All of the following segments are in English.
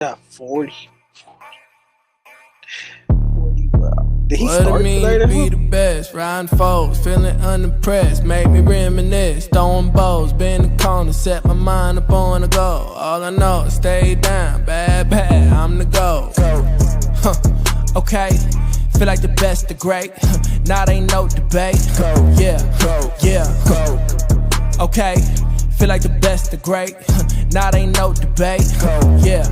got 40. 40 well. Did he What it start mean today? to be the best? Riding foes, feeling unimpressed. Make me reminisce, throwing bows, bend the corner, set my mind up on the goal. All I know is stay down, bad, I'm the goal. Okay, feel like the best, the great. Now ain't no debate. Yeah. Okay, feel like the best, the great. Now ain't no debate. Yeah.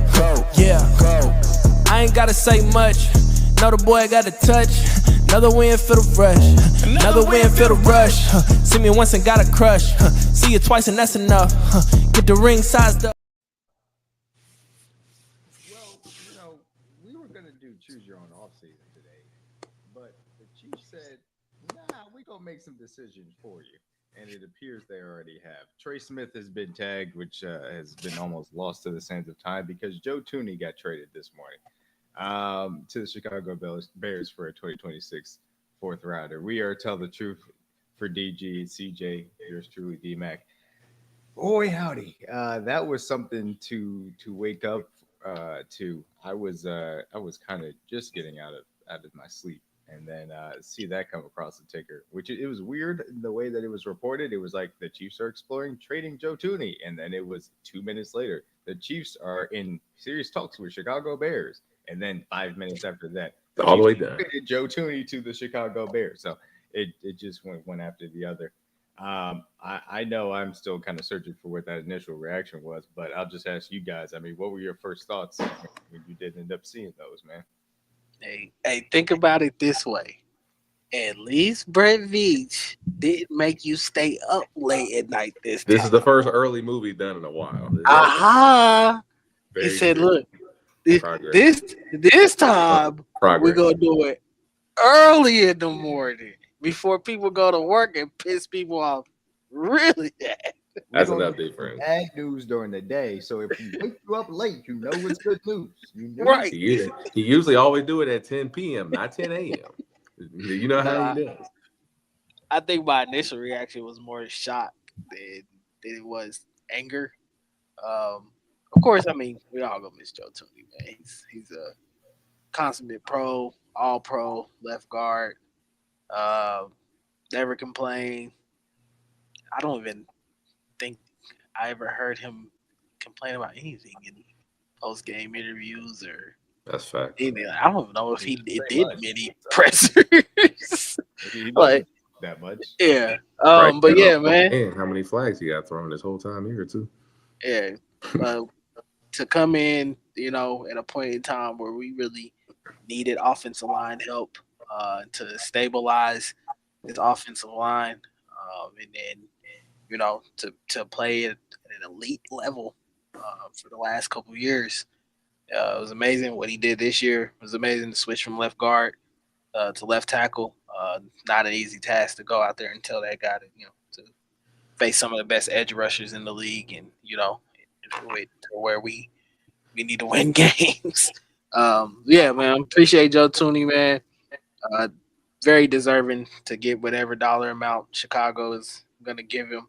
I ain't gotta say much. Know the boy got a touch. Another win for the rush. Another win for the rush. See me once and got a crush. See you twice and that's enough. Get the ring sized up. Well, we were gonna do choose your own offseason today, but the Chiefs said, "Nah, we gonna make some decisions for you." And it appears they already have. Trey Smith has been tagged, which has been almost lost to the sands of time because Joe Thuney got traded this morning to the Chicago Bears for a 2026 fourth rounder. We are Tell the Truth for DG, CJ, yours truly, DMAC. Boy, howdy! That was something to wake up to. I was kind of just getting out of my sleep, and then see that come across the ticker, which it was weird the way that it was reported. It was like the Chiefs are exploring trading Joe Thuney, and then it was 2 minutes later the Chiefs are in serious talks with Chicago Bears, and then 5 minutes after that, the All the way Chiefs down. traded Joe Thuney to the Chicago Bears. So it just went one after the other. I know I'm still kind of searching for what that initial reaction was, but I'll just ask you guys. I mean, what were your first thoughts when you did end up seeing those, man? Hey, think about it this way. At least Brett Veach didn't make you stay up late at night this This time. is the first early movie done in a while. Aha! He Very said, true. "Look, Progress. this time we're Progress. gonna do it early in the morning before people go to work and piss people off really bad." We're That's gonna enough get difference. bad news during the day. So if we wake you up late, you know it's good news. You know. Right. He usually always do it at 10 p.m., not 10 a.m. You know how he does. I think my initial reaction was more shock than it was anger. Of course, I mean we all gonna miss Joe Thuney, man. He's a consummate pro, all pro, left guard. Um, Never complain. I don't even think I ever heard him complain about anything in post game interviews or That's fact. anything. I don't know if he did much. many pressers. He Like, wasn't that much. yeah. Right But now, yeah, man. man, how many flags he got thrown this whole time here too? Yeah. Uh, to come in, at a point in time where we really needed offensive line help to stabilize this offensive line, and then to play at an elite level for the last couple of years. It was amazing what he did this year. It was amazing to switch from left guard to left tackle. Not an easy task to go out there and tell that guy to face some of the best edge rushers in the league, and do it to where we need to win games. Yeah, man. Appreciate Joe Thuney, man. Uh, Very deserving to get whatever dollar amount Chicago is going to give him.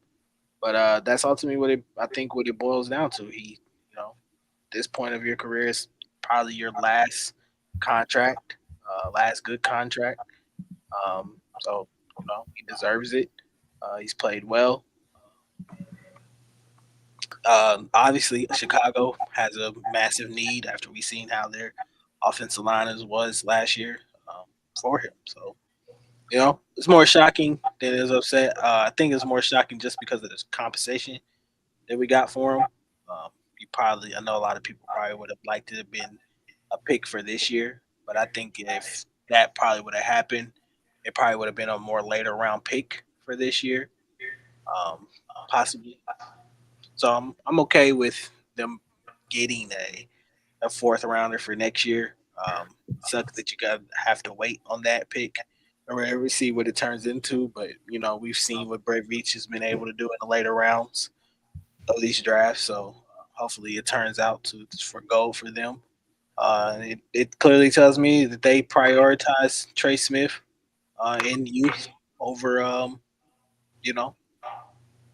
But that's ultimately what it boils down to. This point of your career is probably your last contract, last good contract. So he deserves it. He's played well. Obviously, Chicago has a massive need after we seen how their offensive line was last year for him. So it's more shocking than it is upset. I think it's more shocking just because of the compensation that we got for him. I know a lot of people probably would have liked to have been a pick for this year, but I think if that probably would have happened, it probably would have been a more later round pick for this year, possibly. So I'm okay with them getting a fourth rounder for next year. Sucks that you got have to wait on that pick or whatever, see what it turns into. But we've seen what Brett Veach has been able to do in the later rounds of these drafts. So hopefully it turns out for gold for them. It clearly tells me that they prioritize Trey Smith in youth over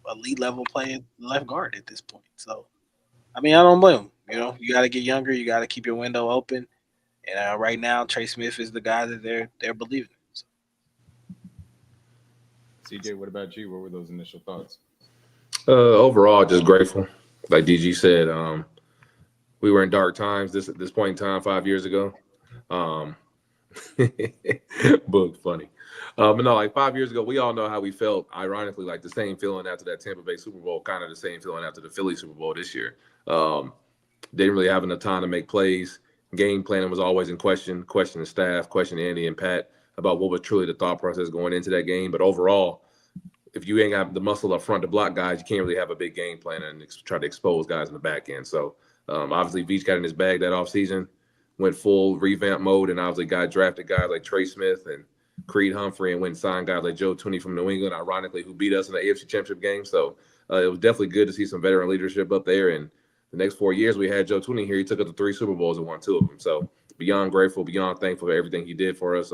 elite level playing left guard at this point. So I mean, I don't blame him. You got to get younger. You got to keep your window open. And right now, Trey Smith is the guy that they're believing. So, CJ, what about you? What were those initial thoughts? Overall, just grateful. Like DG said, we were in dark times this point in time 5 years ago. Um, Book funny. But no, like 5 years ago, we all know how we felt. Ironically, like the same feeling after that Tampa Bay Super Bowl, kind of the same feeling after the Philly Super Bowl this year. Um, didn't really have enough time to make plays. Game planning was always in question. Question the staff, question Andy and Pat about what was truly the thought process going into that game. But overall, if you ain't got the muscle up front to block guys, you can't really have a big game plan and try to expose guys in the back end. So obviously, Veach got in his bag that offseason, went full revamp mode, and obviously got drafted guys like Trey Smith and Creed Humphrey and went and signed guys like Joe Thuney from New England, ironically, who beat us in the AFC Championship game. So it was definitely good to see some veteran leadership up there. And the next 4 years we had Joe Thuney here. He took us to 3 Super Bowls and won 2 of them. So beyond grateful, beyond thankful for everything he did for us.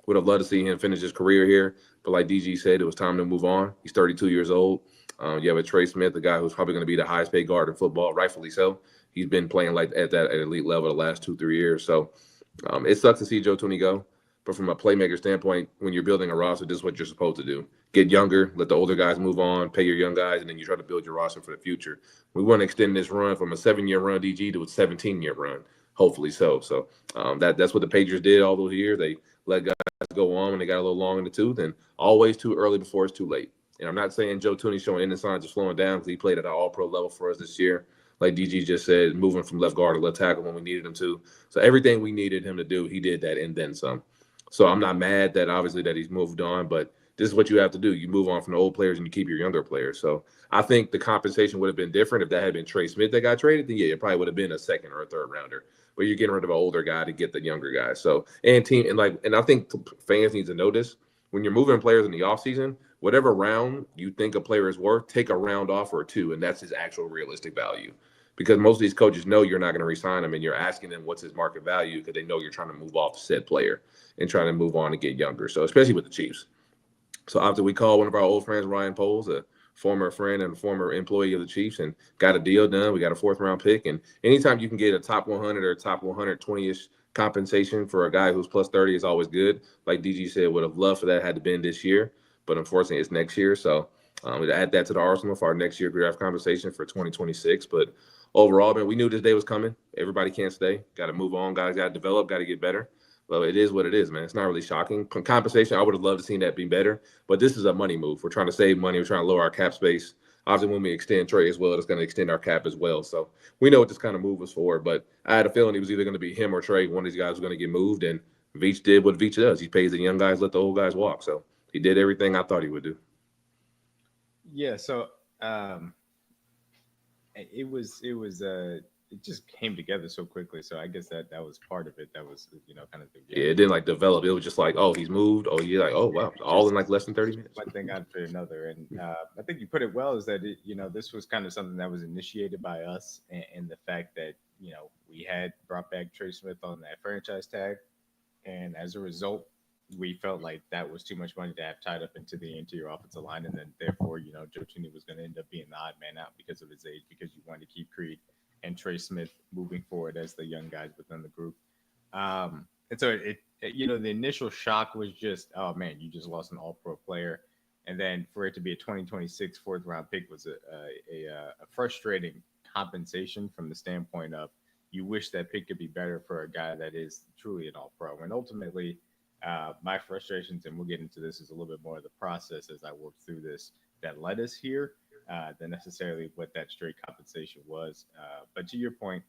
Would have loved to see him finish his career here. But like DG said, it was time to move on. He's 32 years old. You have a Trey Smith, the guy who's probably going to be the highest paid guard in football, rightfully so. He's been playing like at that at elite level the last 2-3 years. So it sucks to see Joe Thuney go. But from a playmaker standpoint, when you're building a roster, this is what you're supposed to do. Get younger, let the older guys move on, pay your young guys, and then you try to build your roster for the future. We want to extend this run from a 7-year run, DG, to a 17-year run, hopefully so. So that's what the Patriots did all those years. They let guys go on when they got a little long in the tooth, and always too early before it's too late. And I'm not saying Joe Thuney's showing any signs of slowing down because he played at an all-pro level for us this year. Like DG just said, moving from left guard to left tackle when we needed him to. So everything we needed him to do, he did that and then some. So I'm not mad that obviously that he's moved on, but this is what you have to do. You move on from the old players and you keep your younger players. So I think the compensation would have been different if that had been Trey Smith that got traded. Then yeah, it probably would have been a second or a third rounder. But you're getting rid of an older guy to get the younger guy. So and I think fans need to know this. When you're moving players in the offseason, whatever round you think a player is worth, take a round off or two, and that's his actual realistic value. Because most of these coaches know you're not going to re-sign him, and you're asking them what's his market value because they know you're trying to move off said player and trying to move on and get younger. So especially with the Chiefs. So after we called one of our old friends, Ryan Poles, a former friend and a former employee of the Chiefs, and got a deal done. We got a 4th-round pick. And anytime you can get a top 100 or top 120-ish compensation for a guy who's plus 30 is always good. Like DG said, would have loved for that had to been this year. But unfortunately, it's next year. So we'd add that to the arsenal for our next year draft compensation for 2026. But overall, man, we knew this day was coming. Everybody can't stay. Got to move on. Guys got to develop. Got to get better. Well, it is what it is, man. It's not really shocking. Compensation, I would have loved to seen that be better, but this is a money move. We're trying to save money. We're trying to lower our cap space. Obviously, when we extend Trey as well, it's going to extend our cap as well. So we know what this kind of move was for, but I had a feeling it was either going to be him or Trey. One of these guys was going to get moved, and Veach did what Veach does. He pays the young guys, let the old guys walk. So he did everything I thought he would do. Yeah, so it just came together so quickly. So I guess that was part of it. That was kind of the Yeah, it didn't like develop. It was just like, oh, he's moved. Oh, yeah, like, oh wow, all in like less than 30 minutes. one thing after another. And I think you put it well is that this was kind of something that was initiated by us, and the fact that we had brought back Trey Smith on that franchise tag, and as a result, we felt like that was too much money to have tied up into the interior offensive line, and then therefore Joe Thuney was going to end up being the odd man out because of his age, because you wanted to keep Creed and Trey Smith moving forward as the young guys within the group. And so the initial shock was just, oh man, you just lost an all-pro player. And then for it to be a 2026 4th-round pick was a frustrating compensation from the standpoint of you wish that pick could be better for a guy that is truly an all-pro. And ultimately, my frustrations, and we'll get into this, is a little bit more of the process as I work through this that led us here than necessarily what that straight compensation was. But to your point,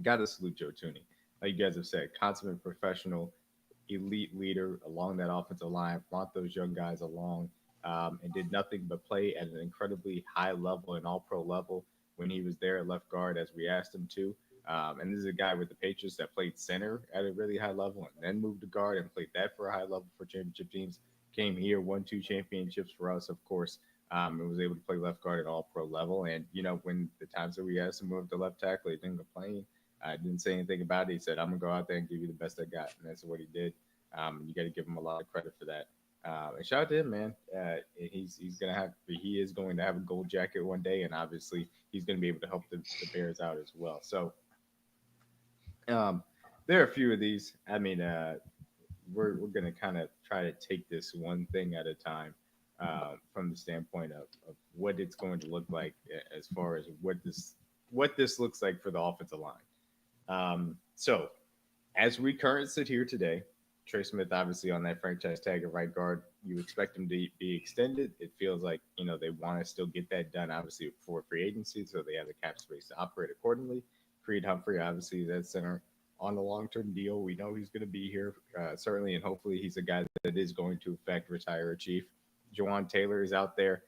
got to salute Joe Thuney. Like you guys have said, consummate professional, elite leader along that offensive line, brought those young guys along, and did nothing but play at an incredibly high level and all-pro level when he was there at left guard as we asked him to. And this is a guy with the Patriots that played center at a really high level and then moved to guard and played that for a high level for championship teams. Came here, won 2 championships for us, of course, and was able to play left guard at all-pro level. And, when the times that we asked him to move to left tackle, he didn't complain. I didn't say anything about it. He said, I'm going to go out there and give you the best I got. And that's what he did. You got to give him a lot of credit for that. And shout out to him, man. He is going to have a gold jacket one day. And obviously he's going to be able to help the Bears out as well. So there are a few of these. I mean, we're going to kind of try to take this one thing at a time from the standpoint of what it's going to look like as far as what this looks like for the offensive line. So as we currently sit here today, Trey Smith obviously on that franchise tag at right guard. You expect him to be extended. It feels like they want to still get that done, obviously before free agency, so they have the cap space to operate accordingly. Creed Humphrey, obviously, that center on a long-term deal. We know he's going to be here certainly, and hopefully he's a guy that is going to affect retire a Chief. Jawan Taylor is out there.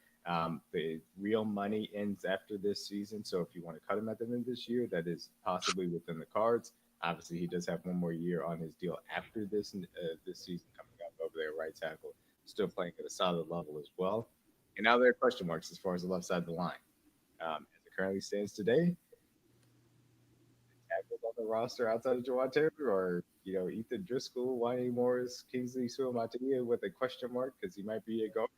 The real money ends after this season, so if you want to cut him at the end of this year, that is possibly within the cards. Obviously, he does have one more year on his deal after this season coming up over there, right tackle, still playing at a solid level as well. And now there are question marks as far as the left side of the line. As it currently stands today, tackles on the roster outside of Jawan Taylor or Ethan Driscoll, Wayne Morris, Kingsley Suamataia with a question mark because he might be a guard,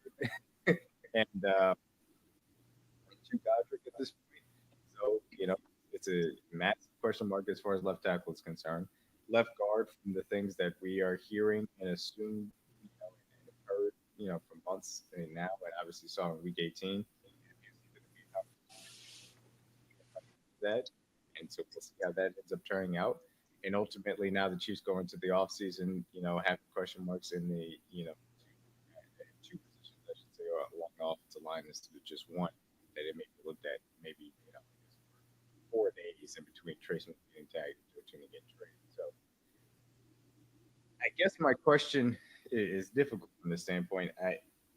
and Two Godric at this point. So it's a massive question mark as far as left tackle is concerned. Left guard, from the things that we are hearing and assume, and heard, for months and now, and obviously saw in week 18, that, and so we'll see how that ends up turning out. And ultimately, now the Chiefs go into the offseason, have question marks in the, two positions, I should say, along the offensive line instead of just one. That it may be looked at maybe 4 days in between Trey Smith getting tagged and Thuney getting traded. So I guess my question is difficult from this standpoint.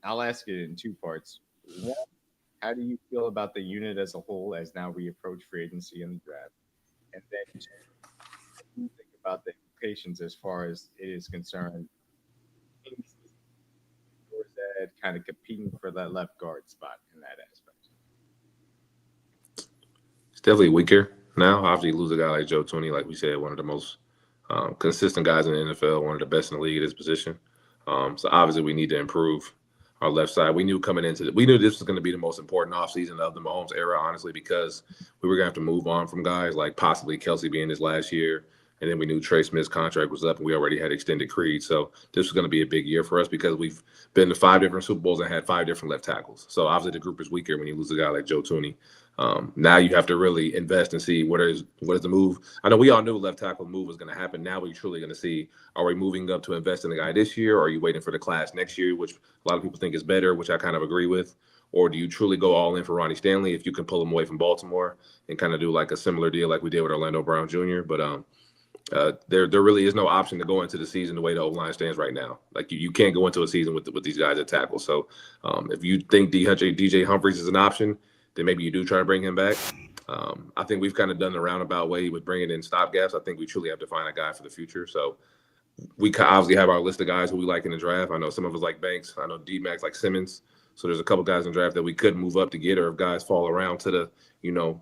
I'll ask it in two parts. One, how do you feel about the unit as a whole as now we approach free agency and the draft? And then two, what do you think about the implications as far as it is concerned? Kingsley, Nourzad kind of competing for that left guard spot in that aspect. It's definitely weaker now. Obviously, you lose a guy like Joe Thuney, like we said, one of the most consistent guys in the NFL, one of the best in the league at his position. So obviously, we need to improve our left side. We knew coming into it, we knew this was going to be the most important offseason of the Mahomes era, honestly, because we were going to have to move on from guys like possibly Kelsey being his last year. And then we knew Trey Smith's contract was up and we already had extended Creed. So this was going to be a big year for us because we've been to 5 different Super Bowls and had 5 different left tackles. So obviously the group is weaker when you lose a guy like Joe Thuney. Now you have to really invest and see what is the move. I know we all knew left tackle move was going to happen. Now we're truly going to see, are we moving up to invest in the guy this year? Or are you waiting for the class next year, which a lot of people think is better, which I kind of agree with? Or do you truly go all in for Ronnie Stanley if you can pull him away from Baltimore and kind of do like a similar deal like we did with Orlando Brown Jr.? But there really is no option to go into the season the way the O-line stands right now. Like you can't go into a season with these guys at tackle. So if you think DJ Humphries is an option, then maybe you do try to bring him back. I think we've kind of done the roundabout way with bringing in stopgaps. I think we truly have to find a guy for the future. So we obviously have our list of guys who we like in the draft. I know some of us like Banks. I know D-Max like Simmons. So there's a couple guys in the draft that we could move up to get, or if guys fall around to the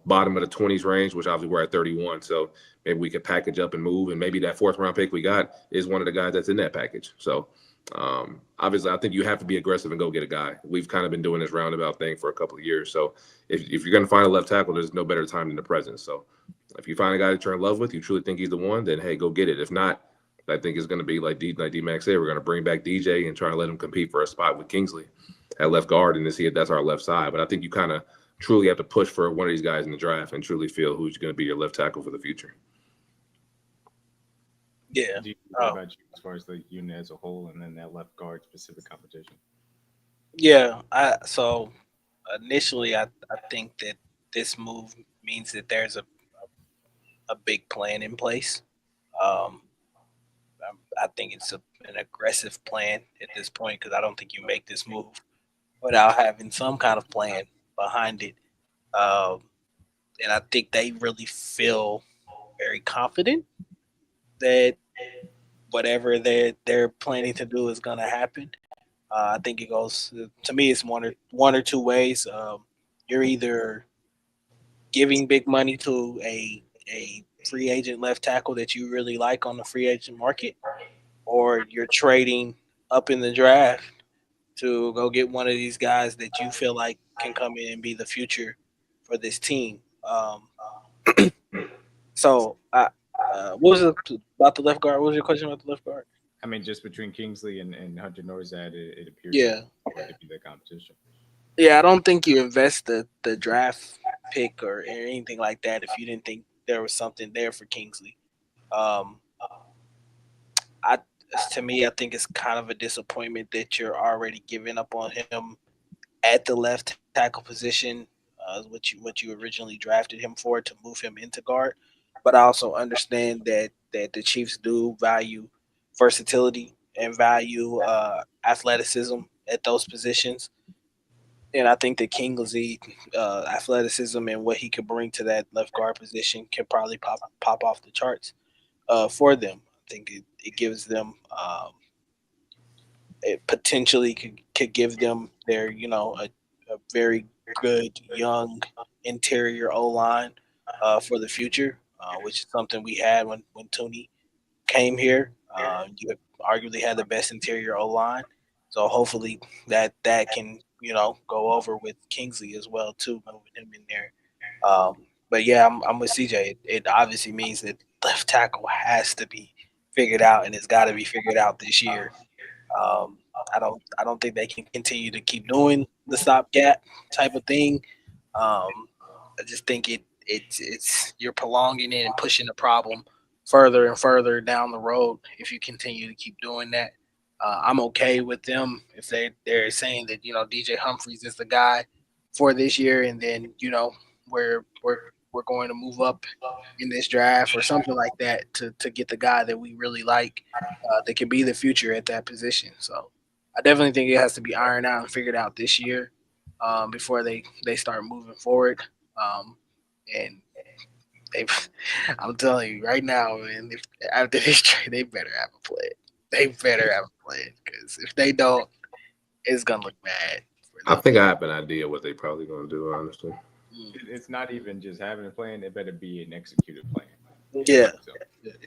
bottom of the 20s range, which obviously we're at 31. So maybe we could package up and move, and maybe that 4th round pick we got is one of the guys that's in that package. So obviously I think you have to be aggressive and go get a guy. We've kind of been doing this roundabout thing for a couple of years. So if you're going to find a left tackle, there's no better time than the present. So if you find a guy that you're in love with, you truly think he's the one, then hey, go get it. If not, I think it's going to be like D-Max said, we're going to bring back DJ and try to let him compete for a spot with Kingsley at left guard and to see if that's our left side. But I think you kind of truly have to push for one of these guys in the draft and truly feel who's going to be your left tackle for the future. Yeah. Do you know about you as far as the unit as a whole and then that left guard specific competition? Yeah. So initially, I think that this move means that there's a big plan in place. I think it's an aggressive plan at this point because I don't think you make this move without having some kind of plan behind it. And I think they really feel very confident that whatever they're planning to do is going to happen. I think it goes, to me, it's one or two ways. You're either giving big money to a free agent left tackle that you really like on the free agent market, or you're trading up in the draft to go get one of these guys that you feel like can come in and be the future this team. So, what was it about the left guard? What was your question about the left guard? I mean, just between Kingsley and Hunter Nourzad, it appears Yeah, to be the competition. yeah. I don't think you invest the draft pick or anything like that if you didn't think there was something there for Kingsley. Um, I to me, I think it's kind of a disappointment that you're already giving up on him at the left tackle position, what you originally drafted him for to move him into guard. But I also understand that the Chiefs do value versatility and value athleticism at those positions. And I think that Kingsley athleticism and what he could bring to that left guard position can probably pop off the charts for them. I think it gives them it potentially could give them their a very good young interior O line for the future, which is something we had when Thuney came here. You arguably had the best interior O line, so hopefully that can go over with Kingsley as well too, moving him in there. But yeah, I'm with CJ. It obviously means that left tackle has to be figured out, and it's got to be figured out this year. Um, I don't think they can continue to keep doing the stopgap type of thing. I just think it's you're prolonging it and pushing the problem further and further down the road if you continue to keep doing that. I'm okay with them if they're saying that DJ Humphries is the guy for this year, and then we're going to move up in this draft or something like that to get the guy that we really like that can be the future at that position. So I definitely think it has to be ironed out and figured out this year before they start moving forward. And they, I'm telling you right now, man, if after this trade, they better have a plan. They better have a plan because if they don't, it's gonna look bad for I them. think I have an idea what they probably going to do. Honestly, It's not even just having a plan; it better be an executed plan. Yeah. So,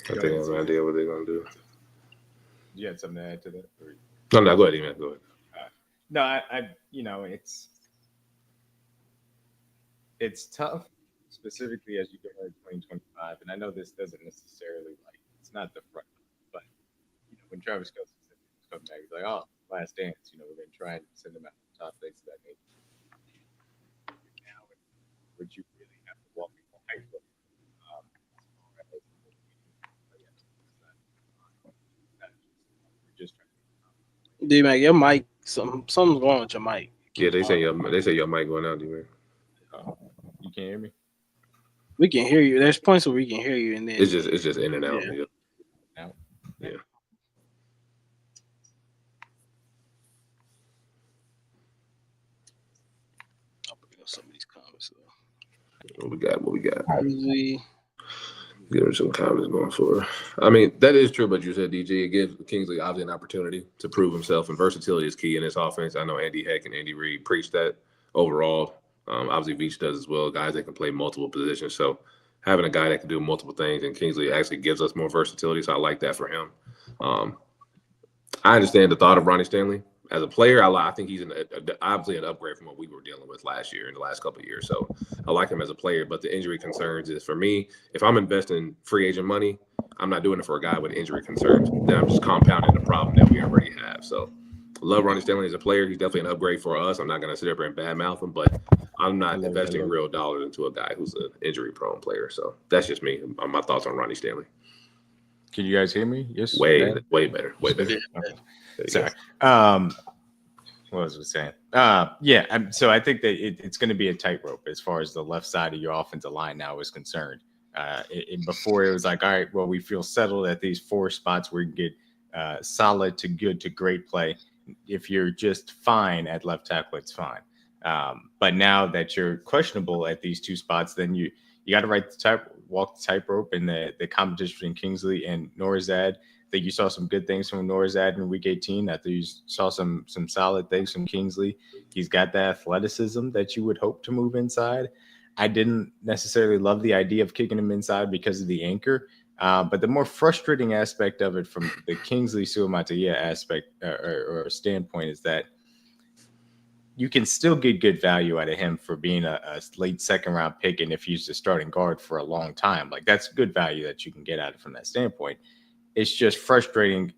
I think I have an idea what they're going to do. you had something to add to that? Or, No, go ahead, man. Go ahead. no, it's tough, specifically as you go into 2025. And I know this doesn't necessarily it's not the front, but when Travis Kelce said he was coming back, he's like, "Oh, last dance." We're going to try and send him out to the top things of that nature. Now, would you really have to walk in high school? We're just trying to. D Mac, your mic, something's wrong with your mic. Yeah, they say your mic going out, man. You can't hear me. We can hear you. There's points where we can hear you, and then It's just in and out. Yeah. Yeah. Now, Yeah. I'll bring up some of these comments. What we got? Usually, Give him some comments going forward. I mean, that is true, but you said DG, it gives Kingsley obviously an opportunity to prove himself, and versatility is key in this offense. I know Andy Heck and Andy Reid preach that overall. Obviously, Veach does as well. Guys that can play multiple positions. So having a guy that can do multiple things, and Kingsley actually gives us more versatility. So I like that for him. I understand the thought of Ronnie Stanley. As a player, I think he's obviously an upgrade from what we were dealing with last year in the last couple of years. So I like him as a player, but the injury concerns is for me, if I'm investing free agent money, I'm not doing it for a guy with injury concerns. Then I'm just compounding the problem that we already have. So I love Ronnie Stanley as a player. He's definitely an upgrade for us. I'm not going to sit up here and badmouth him, but I'm not investing real dollars into a guy who's an injury-prone player. So that's just me. My thoughts on Ronnie Stanley. can you guys hear me? Yes. Way better. Okay. Sorry. What was I saying? So I think that it's going to be a tightrope as far as the left side of your offensive line now is concerned. Before it was like, all right, well, we feel settled at these 4 spots where you get solid to good to great play. If you're just fine at left tackle, it's fine. But now that you're questionable at these 2 spots, then you got to walk the tightrope in the competition between Kingsley and Nourzad. I think you saw some good things from Nourzad in Week 18. I think you saw some solid things from Kingsley. He's got the athleticism that you would hope to move inside. I didn't necessarily love the idea of kicking him inside because of the anchor. But the more frustrating aspect of it from the Kingsley Suamataia aspect or standpoint is that you can still get good value out of him for being a late second round pick. And if he's the starting guard for a long time, like that's good value that you can get out of from that standpoint. It's just frustrating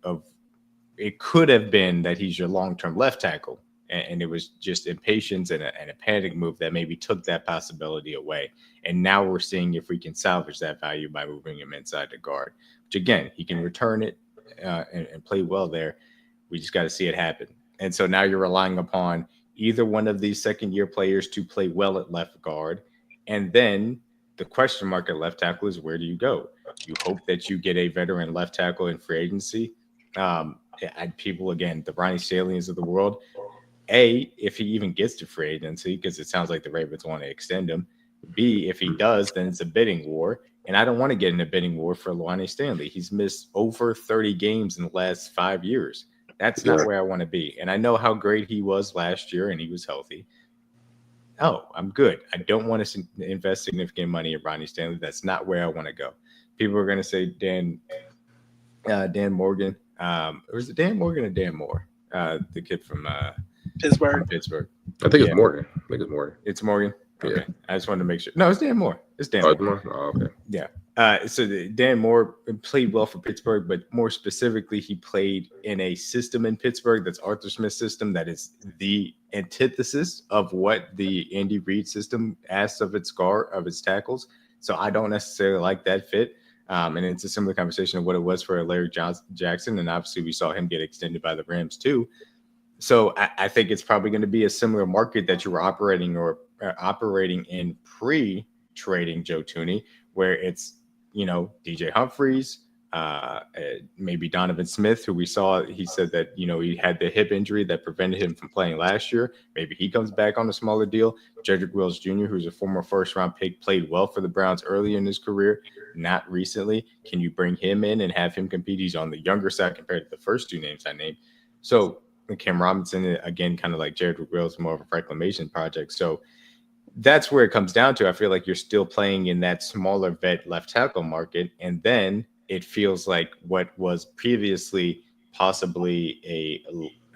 it could have been that he's your long-term left tackle. And it was just impatience and a panic move that maybe took that possibility away. And now we're seeing if we can salvage that value by moving him inside the guard, which again, he can return it and play well there. We just got to see it happen. And so now you're relying upon either one of these second-year players to play well at left guard. And then the question mark at left tackle is, where do you go? You hope that you get a veteran left tackle in free agency. People, again, the Ronnie Salians of the world, if he even gets to free agency, because it sounds like the Ravens want to extend him. B, if he does, then it's a bidding war. And I don't want to get in a bidding war for Lonnie Stanley. He's missed over 30 games in the last 5 years. That's not where I want to be. And I know how great he was last year and he was healthy. No, I'm good. I don't want to invest significant money in Ronnie Stanley. That's not where I want to go. People are going to say Dan Morgan. Or is it Dan Morgan or Dan Moore? The kid from Pittsburgh. I think it's Morgan. It's Morgan. Okay. Yeah. I just wanted to make sure. No, it's Dan Moore. Moore. Oh, okay. Yeah. So Dan Moore played well for Pittsburgh, but more specifically, he played in a system in Pittsburgh that's Arthur Smith's system that is the antithesis of what the Andy Reid system asks of its tackles. So I don't necessarily like that fit. And it's a similar conversation of what it was for Larry Jackson. And obviously we saw him get extended by the Rams too. So I think it's probably going to be a similar market that you were operating in pre-trading Joe Thuney, where it's, DJ Humphries, maybe Donovan Smith, who we saw, he said that, he had the hip injury that prevented him from playing last year. Maybe he comes back on a smaller deal. Jedrick Wills Jr., who's a former first-round pick, played well for the Browns early in his career, not recently. Can you bring him in and have him compete? He's on the younger side compared to the first two names I named. So Cam Robinson, again, kind of like Jedrick Wills, more of a reclamation project. So that's where it comes down to. I feel like you're still playing in that smaller vet left tackle market. And then it feels like what was previously possibly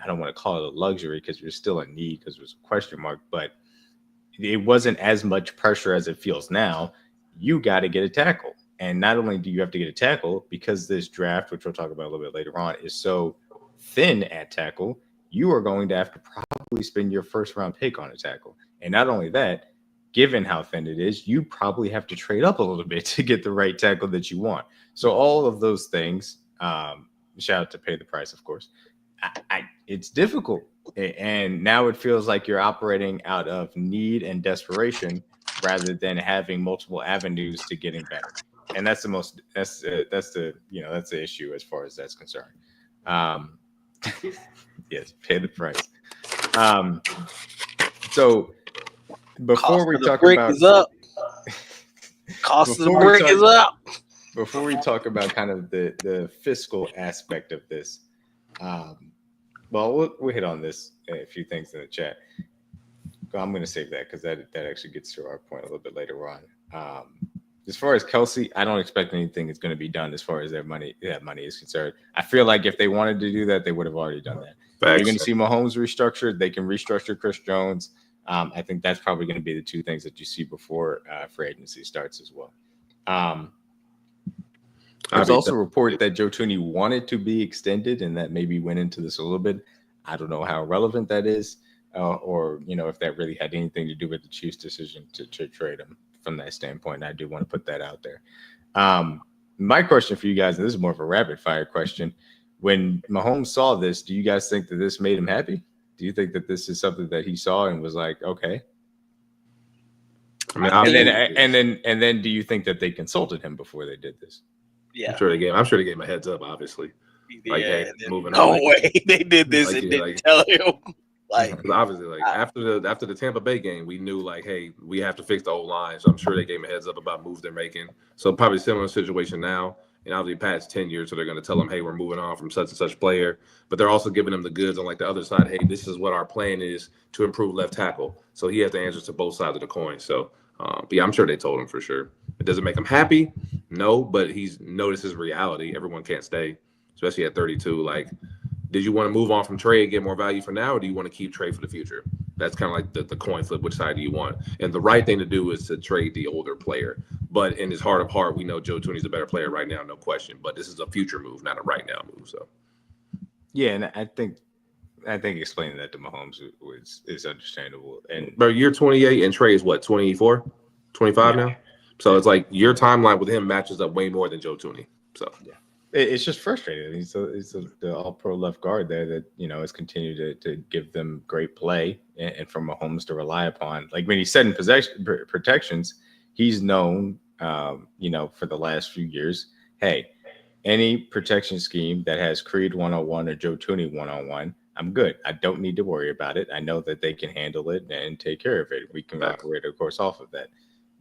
I don't want to call it a luxury because there's still a need because it was a question mark, but it wasn't as much pressure as it feels now. You got to get a tackle. And not only do you have to get a tackle, because this draft, which we'll talk about a little bit later on, is so thin at tackle, you are going to have to probably spend your first round pick on a tackle. And not only that, given how thin it is, you probably have to trade up a little bit to get the right tackle that you want. So all of those things, shout out to Pay the Price, of course. It's difficult. And now it feels like you're operating out of need and desperation rather than having multiple avenues to getting better. And that's the issue as far as that's concerned. Yes, pay the price. So before we talk about cost of the brick is up. Before we talk about kind of the fiscal aspect of this, we'll hit on this a few things in the chat. I'm going to save that because that actually gets to our point a little bit later on. As far as Kelsey, I don't expect anything is going to be done as far as that money is concerned. I feel like if they wanted to do that, they would have already done that. You're going to see Mahomes restructured. They can restructure Chris Jones. I think that's probably going to be the two things that you see before free agency starts as well. There's also a report that Joe Thuney wanted to be extended, and that maybe went into this a little bit. I don't know how relevant that is, or if that really had anything to do with the Chiefs' decision to trade him from that standpoint. I do want to put that out there. My question for you guys, and this is more of a rapid fire question. When Mahomes saw this, do you guys think that this made him happy? Do you think that this is something that he saw and was like, okay? And then do you think that they consulted him before they did this? Yeah, I'm sure they gave him a heads up, obviously. Like, hey, moving no on. way they did this and didn't tell him. Like, obviously, after the Tampa Bay game, we knew hey, we have to fix the old line. So I'm sure they gave him a heads up about moves they're making. So probably similar situation now. And obviously, Pat's tenure, so they're going to tell him, hey, we're moving on from such and such player. But they're also giving him the goods on the other side. Hey, this is what our plan is to improve left tackle. So he has the answers to both sides of the coin. So, but yeah, I'm sure they told him for sure. It doesn't make him happy, no, but he's noticed his reality. Everyone can't stay, especially at 32. Did you want to move on from Trey and get more value for now, or do you want to keep Trey for the future? That's kind of like the coin flip. Which side do you want? And the right thing to do is to trade the older player. But in his heart of heart, we know Joe Thuney's a better player right now, no question. But this is a future move, not a right now move. So Yeah, and I think explaining that to Mahomes is understandable. And but you're 28 and Trey is what, 24, 25 now? So it's like your timeline with him matches up way more than Joe Thuney. So yeah, it's just frustrating. He's the all-pro left guard there that has continued to give them great play and for Mahomes to rely upon. Like when he's setting protections, he's known, for the last few years, hey, any protection scheme that has Creed 101 or Joe Thuney 101, I'm good. I don't need to worry about it. I know that they can handle it and take care of it. We can operate, of course, off of that.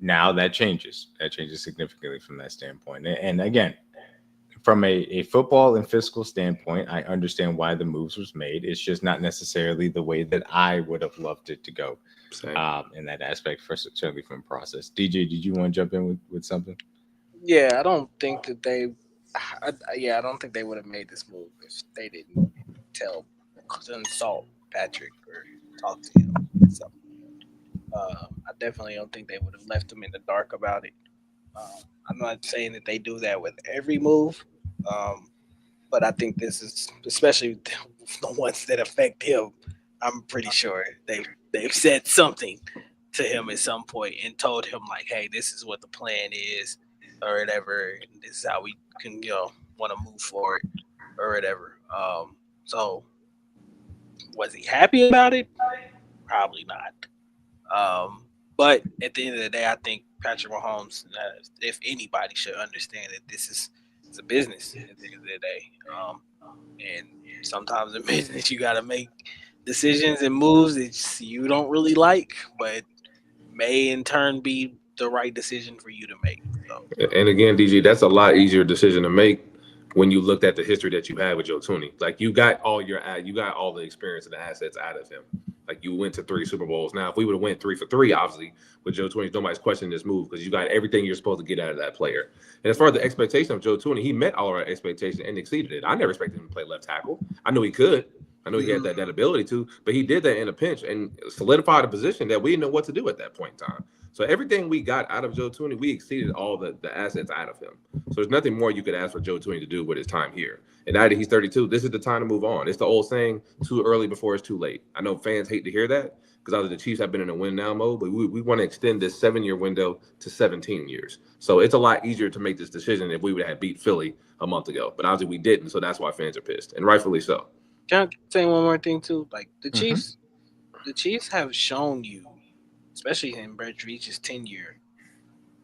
Now that changes. That changes significantly from that standpoint. And again, from a football and fiscal standpoint, I understand why the moves was made. It's just not necessarily the way that I would have loved it to go in that aspect, certainly from process. DJ, did you want to jump in with something? Yeah, I don't think that I don't think they would have made this move if they didn't consult Patrick or talk to him. So, I definitely don't think they would have left him in the dark about it. I'm not saying that they do that with every move, but I think this is, especially the ones that affect him, I'm pretty sure they've said something to him at some point and told him like, hey, this is what the plan is or whatever, and this is how we can want to move forward or whatever. So was he happy about it? Probably not. But at the end of the day, I think Patrick Mahomes, if anybody, should understand that it's a business at the end of the day. And sometimes in business, you got to make decisions and moves that you don't really like, but may in turn be the right decision for you to make. So. And again, DG, that's a lot easier decision to make when you looked at the history that you had with Joe Thuney. Like you got all the experience and the assets out of him. Like you went to 3 Super Bowls. Now, if we would have went 3 for 3, obviously with Joe Thuney, nobody's questioning this move because you got everything you're supposed to get out of that player. And as far as the expectation of Joe Thuney, he met all our expectations and exceeded it. I never expected him to play left tackle. I knew he could. I know he had that ability to, but he did that in a pinch and solidified a position that we didn't know what to do at that point in time. So everything we got out of Joe Thuney, we exceeded all the assets out of him. So there's nothing more you could ask for Joe Thuney to do with his time here. And now that he's 32, this is the time to move on. It's the old saying, too early before it's too late. I know fans hate to hear that because obviously the Chiefs have been in a win now mode, but we want to extend this 7-year window to 17 years. So it's a lot easier to make this decision if we would have beat Philly a month ago. But obviously we didn't, so that's why fans are pissed, and rightfully so. Can I say one more thing too? Like the Chiefs have shown you, especially in Brett Veach's tenure,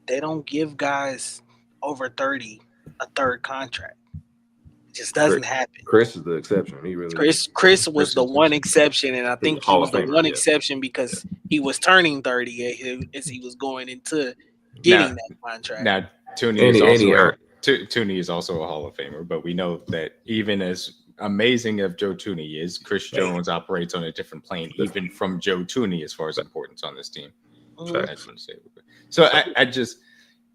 they don't give guys over 30 a third contract. It just doesn't happen. Chris is the exception. He really Chris was the one exception, and I think he was the one exception because he was turning 30 as he was going into getting that contract. Now, Thuney is also a Hall of Famer, but we know that even as amazing as Joe Thuney is, Chris Jones operates on a different plane, even from Joe Thuney as far as importance on this team. So I just,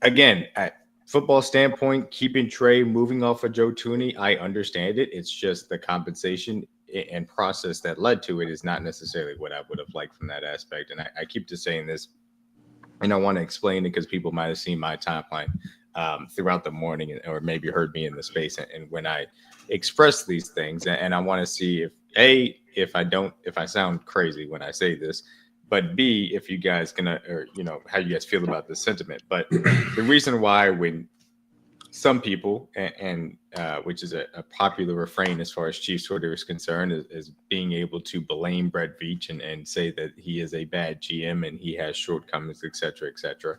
again, at football standpoint, keeping Trey moving off of Joe Thuney, I understand it. It's just the compensation and process that led to it is not necessarily what I would have liked from that aspect. And I keep just saying this, and I want to explain it because people might have seen my timeline throughout the morning or maybe heard me in the space. And when I express these things, and I want to see if I sound crazy when I say this, but B, if you guys how you guys feel about this sentiment. But the reason why when some people, and which is a popular refrain as far as Chiefs Twitter is concerned, is being able to blame Brett Veach and say that he is a bad GM and he has shortcomings, et cetera,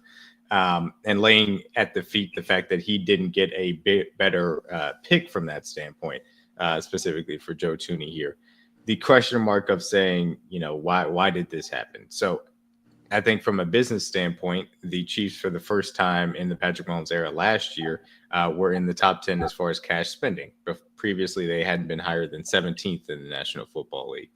and laying at the feet the fact that he didn't get a better pick from that standpoint, specifically for Joe Thuney here. The question mark of saying, why did this happen? So I think from a business standpoint, the Chiefs for the first time in the Patrick Mahomes era last year were in the top 10 as far as cash spending. But previously, they hadn't been higher than 17th in the National Football League.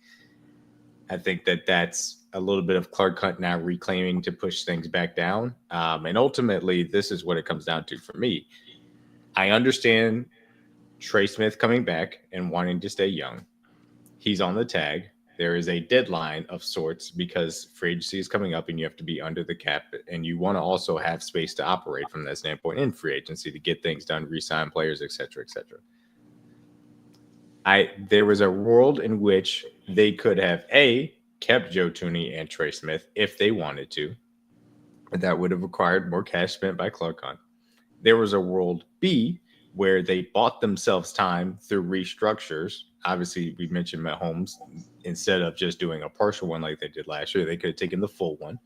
I think that's a little bit of Clark Hunt now reclaiming to push things back down. And ultimately, this is what it comes down to for me. I understand Trey Smith coming back and wanting to stay young. He's on the tag. there is a deadline of sorts because free agency is coming up and you have to be under the cap, and you want to also have space to operate from that standpoint in free agency to get things done, re-sign players, etc., etc. There was a world in which they could have kept Joe Thuney and Trey Smith if they wanted to, and that would have required more cash spent by Clark Hunt. There was a world B where they bought themselves time through restructures. Obviously, we mentioned Mahomes. Instead of just doing a partial one like they did last year, they could have taken the full one.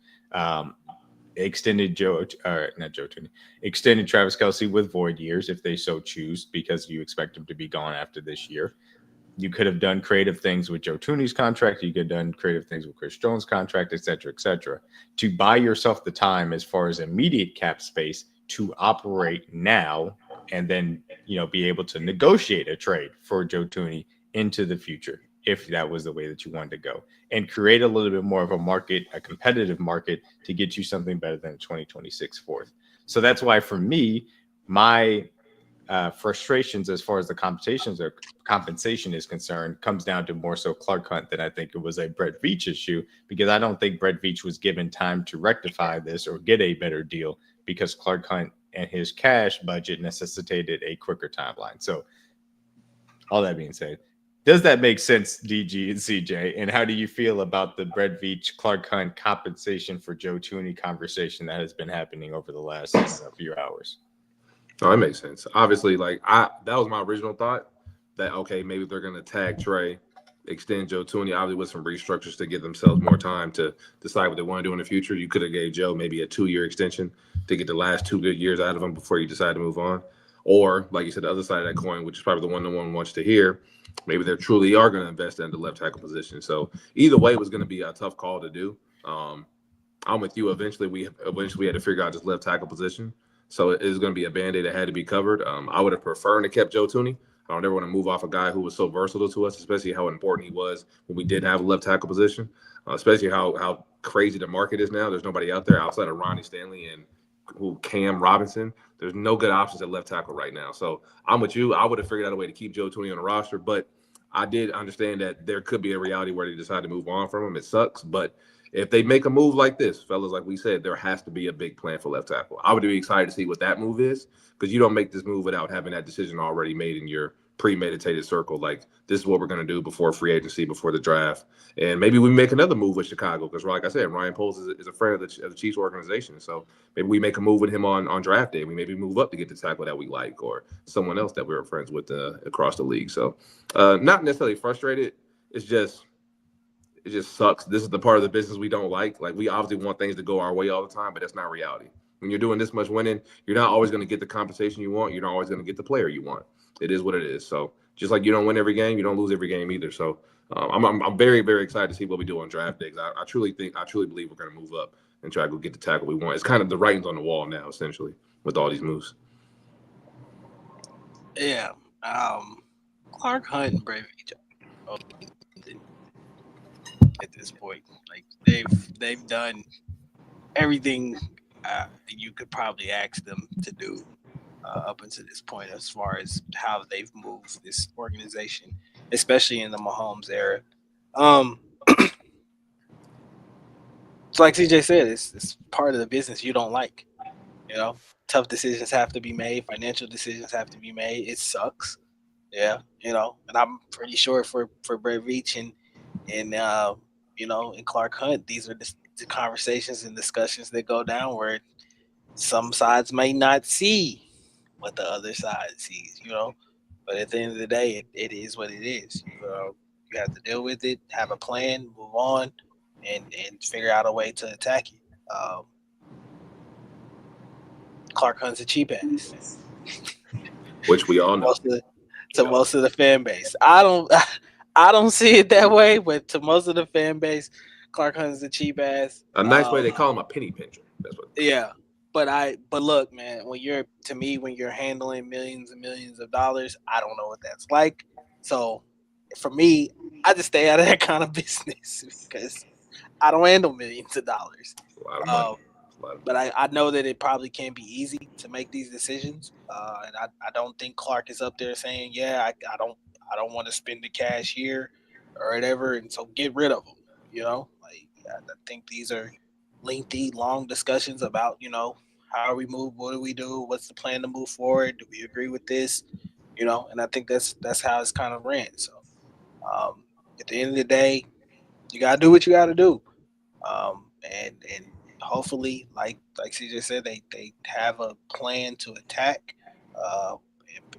Extended extended Travis Kelce with void years if they so choose, because you expect him to be gone after this year. You could have done creative things with Joe Thuney's contract. You could have done creative things with Chris Jones' contract, et cetera, to buy yourself the time as far as immediate cap space to operate now, and then, be able to negotiate a trade for Joe Thuney into the future if that was the way that you wanted to go, and create a little bit more of a market, a competitive market, to get you something better than a 2026 fourth. So that's why, for me, my frustrations as far as the compensation is concerned comes down to more so Clark Hunt than I think it was a Brett Veach issue, because I don't think Brett Veach was given time to rectify this or get a better deal, because Clark Hunt and his cash budget necessitated a quicker timeline. So all that being said, does that make sense, DG and CJ? And how do you feel about the Brett Veach, Clark Hunt compensation for Joe Thuney conversation that has been happening over the last few hours? Oh, that makes sense. Obviously, that was my original thought, that, okay, maybe they're going to tag Trey, extend Joe Thuney, obviously with some restructures to give themselves more time to decide what they want to do in the future. You could have gave Joe maybe a 2-year extension to get the last 2 good years out of him before you decide to move on. Or, like you said, the other side of that coin, which is probably the one no one wants to hear, maybe they truly are going to invest in the left tackle position. So either way, it was going to be a tough call to do. I'm with you. Eventually we had to figure out this left tackle position. So it was going to be a Band-Aid that had to be covered. I would have preferred to kept Joe Thuney. I don't ever want to move off a guy who was so versatile to us, especially how important he was when we did have a left tackle position, especially how crazy the market is now. There's nobody out there outside of Ronnie Stanley and Cam Robinson. There's no good options at left tackle right now. So I'm with you. I would have figured out a way to keep Joe Thuney on the roster, but I did understand that there could be a reality where they decide to move on from him. It sucks, but if they make a move like this, fellas, like we said, there has to be a big plan for left tackle. I would be excited to see what that move is, because you don't make this move without having that decision already made in your premeditated circle. Like, this is what we're going to do before free agency, before the draft. And maybe we make another move with Chicago, because, like I said, Ryan Poles is a friend of the Chiefs organization. So maybe we make a move with him on draft day. We maybe move up to get the tackle that we like, or someone else that we were friends with across the league. So not necessarily frustrated. It just sucks. This is the part of the business we don't like. Like, we obviously want things to go our way all the time, but that's not reality. When you're doing this much winning, you're not always going to get the compensation you want. You're not always going to get the player you want. It is what it is. So just like you don't win every game, you don't lose every game either. So I'm very, very excited to see what we do on draft days. I truly believe we're going to move up and try to go get the tackle we want. It's kind of the writings on the wall now, essentially, with all these moves. Yeah. Clark Hunt and Brave at this point, like they've done everything you could probably ask them to do up until this point, as far as how they've moved this organization, especially in the Mahomes era. It's like CJ said, it's part of the business you don't like. Tough decisions have to be made. Financial decisions have to be made. It sucks. Yeah, and I'm pretty sure for Brett Veach and and Clark Hunt, these are the conversations and discussions that go down where some sides may not see what the other side sees, But at the end of the day, it is what it is. You have to deal with it, have a plan, move on, and figure out a way to attack it. Clark Hunt's a cheap ass, which we all know. Most of the fan base. I don't see it that way, but to most of the fan base, Clark Hunt's a cheap ass. A nice way, they call him a penny pincher. That's what. Yeah, but look, man, when you're handling millions and millions of dollars, I don't know what that's like. So for me, I just stay out of that kind of business because I don't handle millions of dollars. A lot of money. But I know that it probably can be easy to make these decisions, and I don't think Clark is up there saying, yeah, I don't want to spend the cash here or whatever, and so get rid of them. Like I think these are lengthy, long discussions about how we move, what do we do, what's the plan to move forward, do we agree with this, and I think that's how it's kind of ran. So at the end of the day, you gotta do what you gotta do, and hopefully, like CJ said, they have a plan to attack. Uh,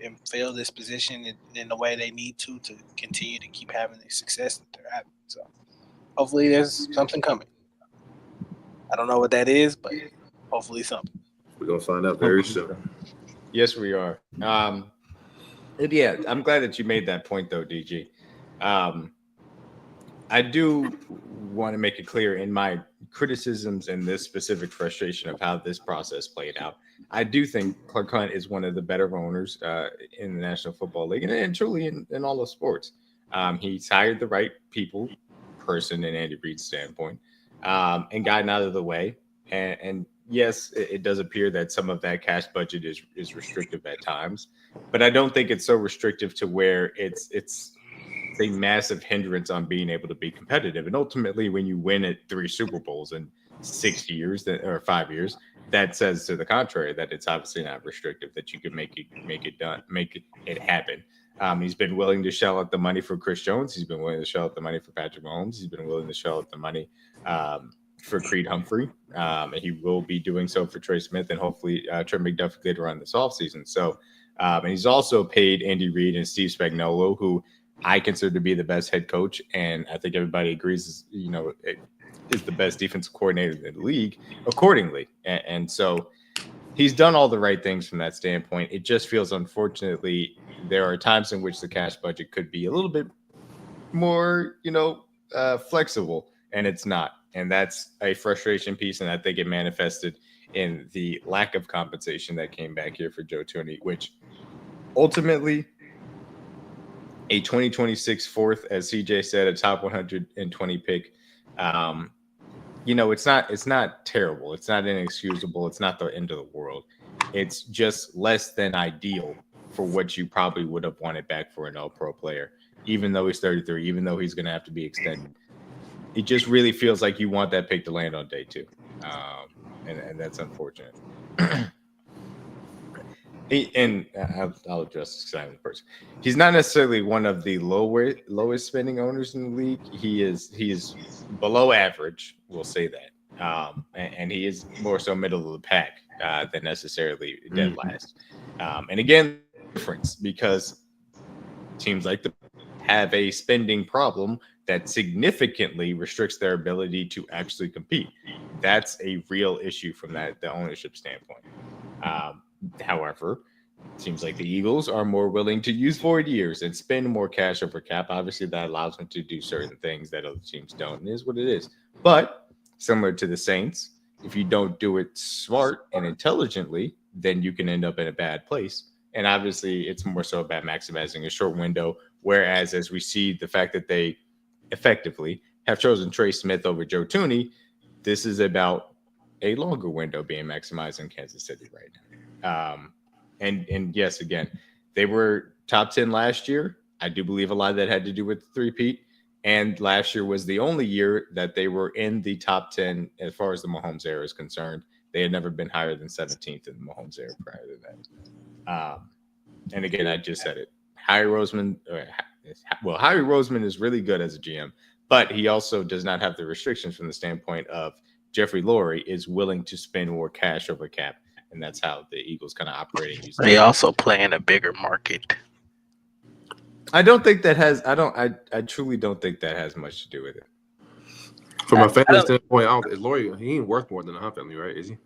and fill this position in the way they need to continue to keep having the success that they're having. So hopefully there's something coming. I don't know what that is, but hopefully something. We're gonna find out very soon. Yes, we are. Yeah, I'm glad that you made that point though, DG. I do want to make it clear in my criticisms and this specific frustration of how this process played out. I do think Clark Hunt is one of the better owners in the National Football League and truly in all of sports. He's hired the right person in Andy Reid's standpoint, and gotten out of the way. And yes, it does appear that some of that cash budget is restrictive at times, but I don't think it's so restrictive to where it's a massive hindrance on being able to be competitive. And ultimately, when you win at 3 Super Bowls in 6 years or 5 years, that says to the contrary that it's obviously not restrictive, that you can make it happen. He's been willing to shell out the money for Chris Jones. He's been willing to shell out the money for Patrick Mahomes. He's been willing to shell out the money for Creed Humphrey. And he will be doing so for Trey Smith and hopefully Trey McDuffie later on this offseason. So, and he's also paid Andy Reid and Steve Spagnuolo, who I consider to be the best head coach, and I think everybody agrees is the best defensive coordinator in the league accordingly. And so he's done all the right things from that standpoint. It just feels, unfortunately, there are times in which the cash budget could be a little bit more, flexible, and it's not. And that's a frustration piece, and I think it manifested in the lack of compensation that came back here for Joe Thuney, which ultimately – a 2026 fourth, as CJ said, a top 120 pick. It's not terrible. It's not inexcusable. It's not the end of the world. It's just less than ideal for what you probably would have wanted back for an All-Pro player, even though he's 33, even though he's going to have to be extended. It just really feels like you want that pick to land on day 2. And that's unfortunate. I'll address this because I'm the person. He's not necessarily one of the lowest spending owners in the league. He is below average. We'll say that, and he is more so middle of the pack than necessarily dead last. And again, difference because teams like the have a spending problem that significantly restricts their ability to actually compete. That's a real issue from the ownership standpoint. However, it seems like the Eagles are more willing to use void years and spend more cash over cap. Obviously, that allows them to do certain things that other teams don't. It is what it is. But similar to the Saints, if you don't do it smart and intelligently, then you can end up in a bad place. And obviously, it's more so about maximizing a short window. Whereas, as we see the fact that they effectively have chosen Trey Smith over Joe Thuney, this is about a longer window being maximized in Kansas City right now. And yes, again, they were top 10 last year. I do believe a lot of that had to do with the three-peat. And last year was the only year that they were in the top 10 as far as the Mahomes era is concerned. They had never been higher than 17th in the Mahomes era prior to that. And again, I just said it. Howie Roseman is really good as a GM, but he also does not have the restrictions from the standpoint of Jeffrey Lurie is willing to spend more cash over cap. And that's how the Eagles kind of operating. They also play in a bigger market. I don't think that has. I truly don't think that has much to do with it. From a family standpoint, Lurie, he ain't worth more than the Hunt family, right? Is he?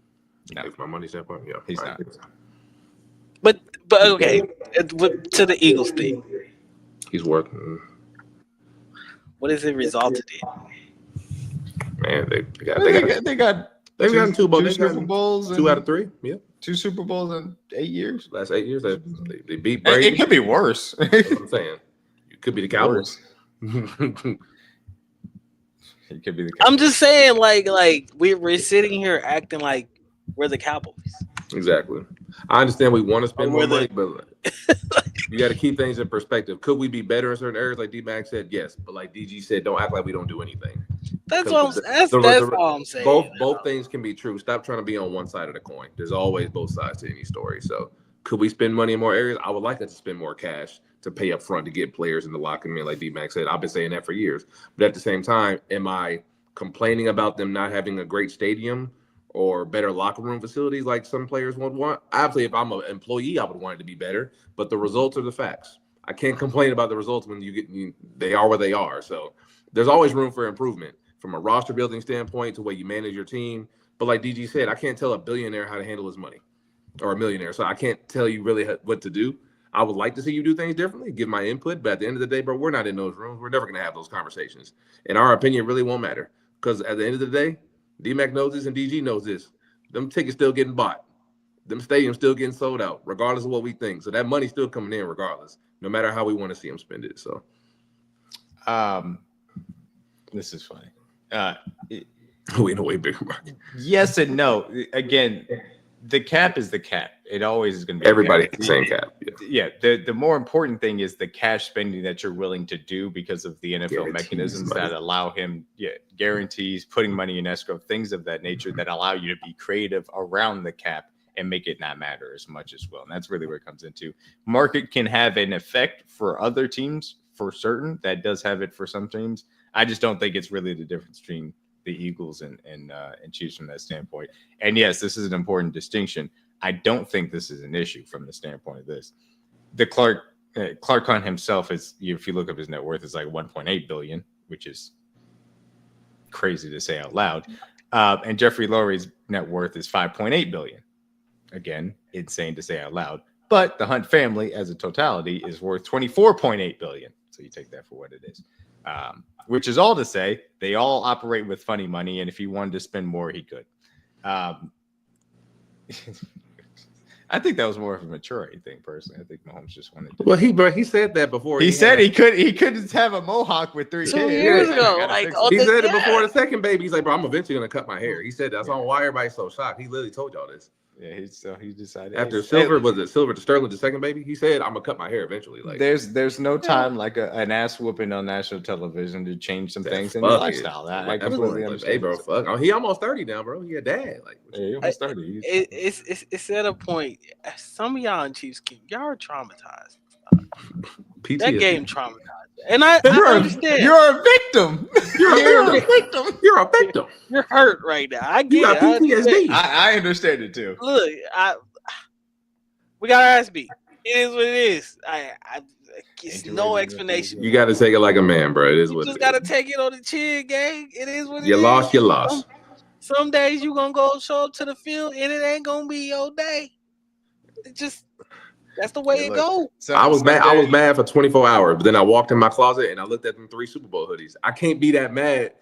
No. Like from a money standpoint, yeah, he's not. But okay, to the Eagles thing, he's worth. What has it resulted in? Man, they got. They've gotten two Super Bowls. 2 out of 3. Yeah. 2 Super Bowls in 8 years. Last 8 years, they beat Brady. It could be worse. That's what I'm saying. It could be the Cowboys. It could be the Cowboys. I'm just saying, like we're sitting here acting like we're the Cowboys. Exactly. I understand we want to spend more money, but You got to keep things in perspective. Could we be better in certain areas? Like D-Mac said, yes. But like DG said, don't act like we don't do anything. That's Because what that's all I'm saying. both things can be true. Stop trying to be on one side of the coin. There's always both sides to any story. So could we spend money in more areas? I would like us to spend more cash to pay up front to get players in the locker room. Like D-Mac said, I've been saying that for years. But at the same time, am I complaining about them not having a great stadium or better locker room facilities like some players would want? Obviously, if I'm an employee, I would want it to be better. But the results are the facts. I can't complain about the results when they are where they are. So there's always room for improvement from a roster building standpoint to the way you manage your team. But like DG said, I can't tell a billionaire how to handle his money or a millionaire. So I can't tell you really what to do. I would like to see you do things differently, give my input. But at the end of the day, bro, we're not in those rooms. We're never going to have those conversations. And our opinion really won't matter. Because at the end of the day, D-Mac knows this and DG knows this. Them tickets still getting bought. Them stadiums still getting sold out, regardless of what we think. So that money's still coming in regardless, no matter how we want to see them spend it. So this is funny. We in a way bigger market. Yes and no. Again, the cap is the cap. It always is going to be everybody the same cap. Yeah. The more important thing is the cash spending that you're willing to do because of the NFL mechanisms that allow him guarantees, putting money in escrow, things of that nature that allow you to be creative around the cap and make it not matter as much as well. And that's really where it comes into. Market can have an effect for other teams for certain. That does have it for some teams. I just don't think it's really the difference between the Eagles and Chiefs from that standpoint. And yes, this is an important distinction. I don't think this is an issue from the standpoint of this. The Clark Hunt himself is, if you look up his net worth, is like 1.8 billion, which is crazy to say out loud. And Jeffrey Lurie's net worth is 5.8 billion. Again, insane to say out loud. But the Hunt family, as a totality, is worth 24.8 billion. So you take that for what it is. Which is all to say, they all operate with funny money, and if he wanted to spend more, he could. I think that was more of a maturity thing, personally. I think Mahomes just wanted to. Well, he said that before. He said he couldn't have a mohawk with 3 2 kids. years ago. He said it before the second baby. He's like, bro, I'm eventually gonna cut my hair. He said that's on why everybody's so shocked. He literally told y'all this. Yeah, he decided after Silver to Sterling, the second baby. He said, "I'm gonna cut my hair eventually." Like, there's no time like an ass whooping on national television to change some things in your lifestyle. I completely understand. Hey, bro, fuck. He almost 30 now, bro. He a dad. Like, he almost 30. It's at a point. Some of y'all in Chiefs, y'all are traumatized. That game traumatized. And I understand. You're a victim. You're a victim. You're a victim. You're hurt right now. I get it. PTSD. I understand it too. Look, we got our ass beat. It is what it is. It's no explanation. You got to take it like a man, bro. It is what it is. You just got to take it on the chin, gang. It is what it is. You lost. Some days you going to go show up to the field and it ain't going to be your day. That's the way it goes. I was mad for 24 hours, but then I walked in my closet and I looked at them 3 Super Bowl hoodies. I can't be that mad.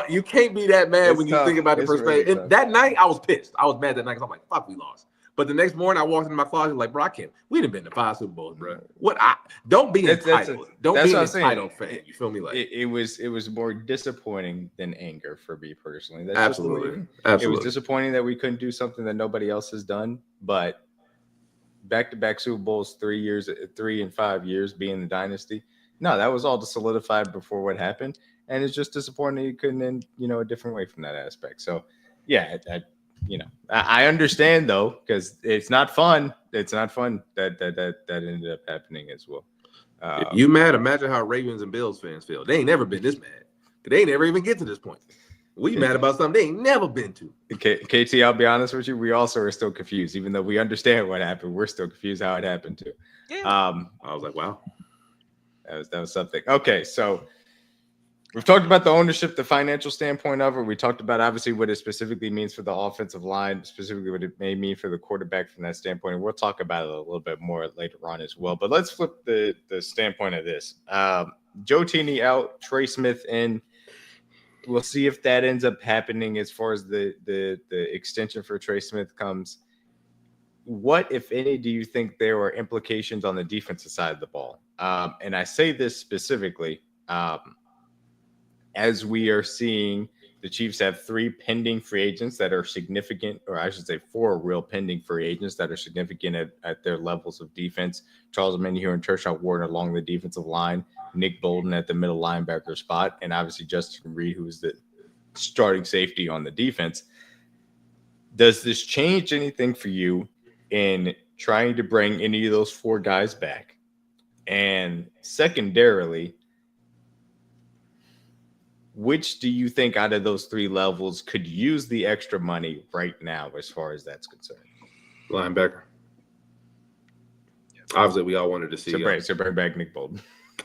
You can't be that mad when you think about the perspective. Really that night, I was pissed. I was mad that night because I'm like, fuck, we lost. But the next morning, I walked into my closet like, bro, I can't. We done been to 5 Super Bowls, bro. Don't be entitled. Don't be an entitled fan. You feel me? Like it was more disappointing than anger for me personally. That's absolutely. It was disappointing that we couldn't do something that nobody else has done, but back-to-back Super Bowls, 3 and 5 years being the dynasty. No, that was all solidified before what happened, and it's just disappointing you couldn't end, a different way from that aspect. So, yeah, I understand though, because it's not fun. It's not fun that ended up happening as well. If you mad, imagine how Ravens and Bills fans feel. They ain't never been this mad. They ain't never even get to this point. We mad about something they ain't never been to. KT, I'll be honest with you. We also are still confused. Even though we understand what happened, we're still confused how it happened too. Yeah. I was like, wow. That was something. Okay, so we've talked about the ownership, the financial standpoint of it. We talked about obviously what it specifically means for the offensive line, specifically what it may mean for the quarterback from that standpoint. And we'll talk about it a little bit more later on as well. But let's flip the standpoint of this. Joe Thuney out, Trey Smith in. We'll see if that ends up happening as far as the extension for Trey Smith comes. What, if any, do you think there are implications on the defensive side of the ball? And I say this specifically as we are seeing the The Chiefs have 3 pending free agents that are significant, or I should say 4 real pending free agents that are significant at their levels of defense. Charles Omenihu and Tershawn Ward along the defensive line, Nick Bolton at the middle linebacker spot, and obviously Justin Reed, who is the starting safety on the defense. Does this change anything for you in trying to bring any of those 4 guys back? And secondarily, which do you think out of those 3 levels could use the extra money right now as far as that's concerned? Linebacker. Obviously, we all wanted to see. So bring back Nick Bolton.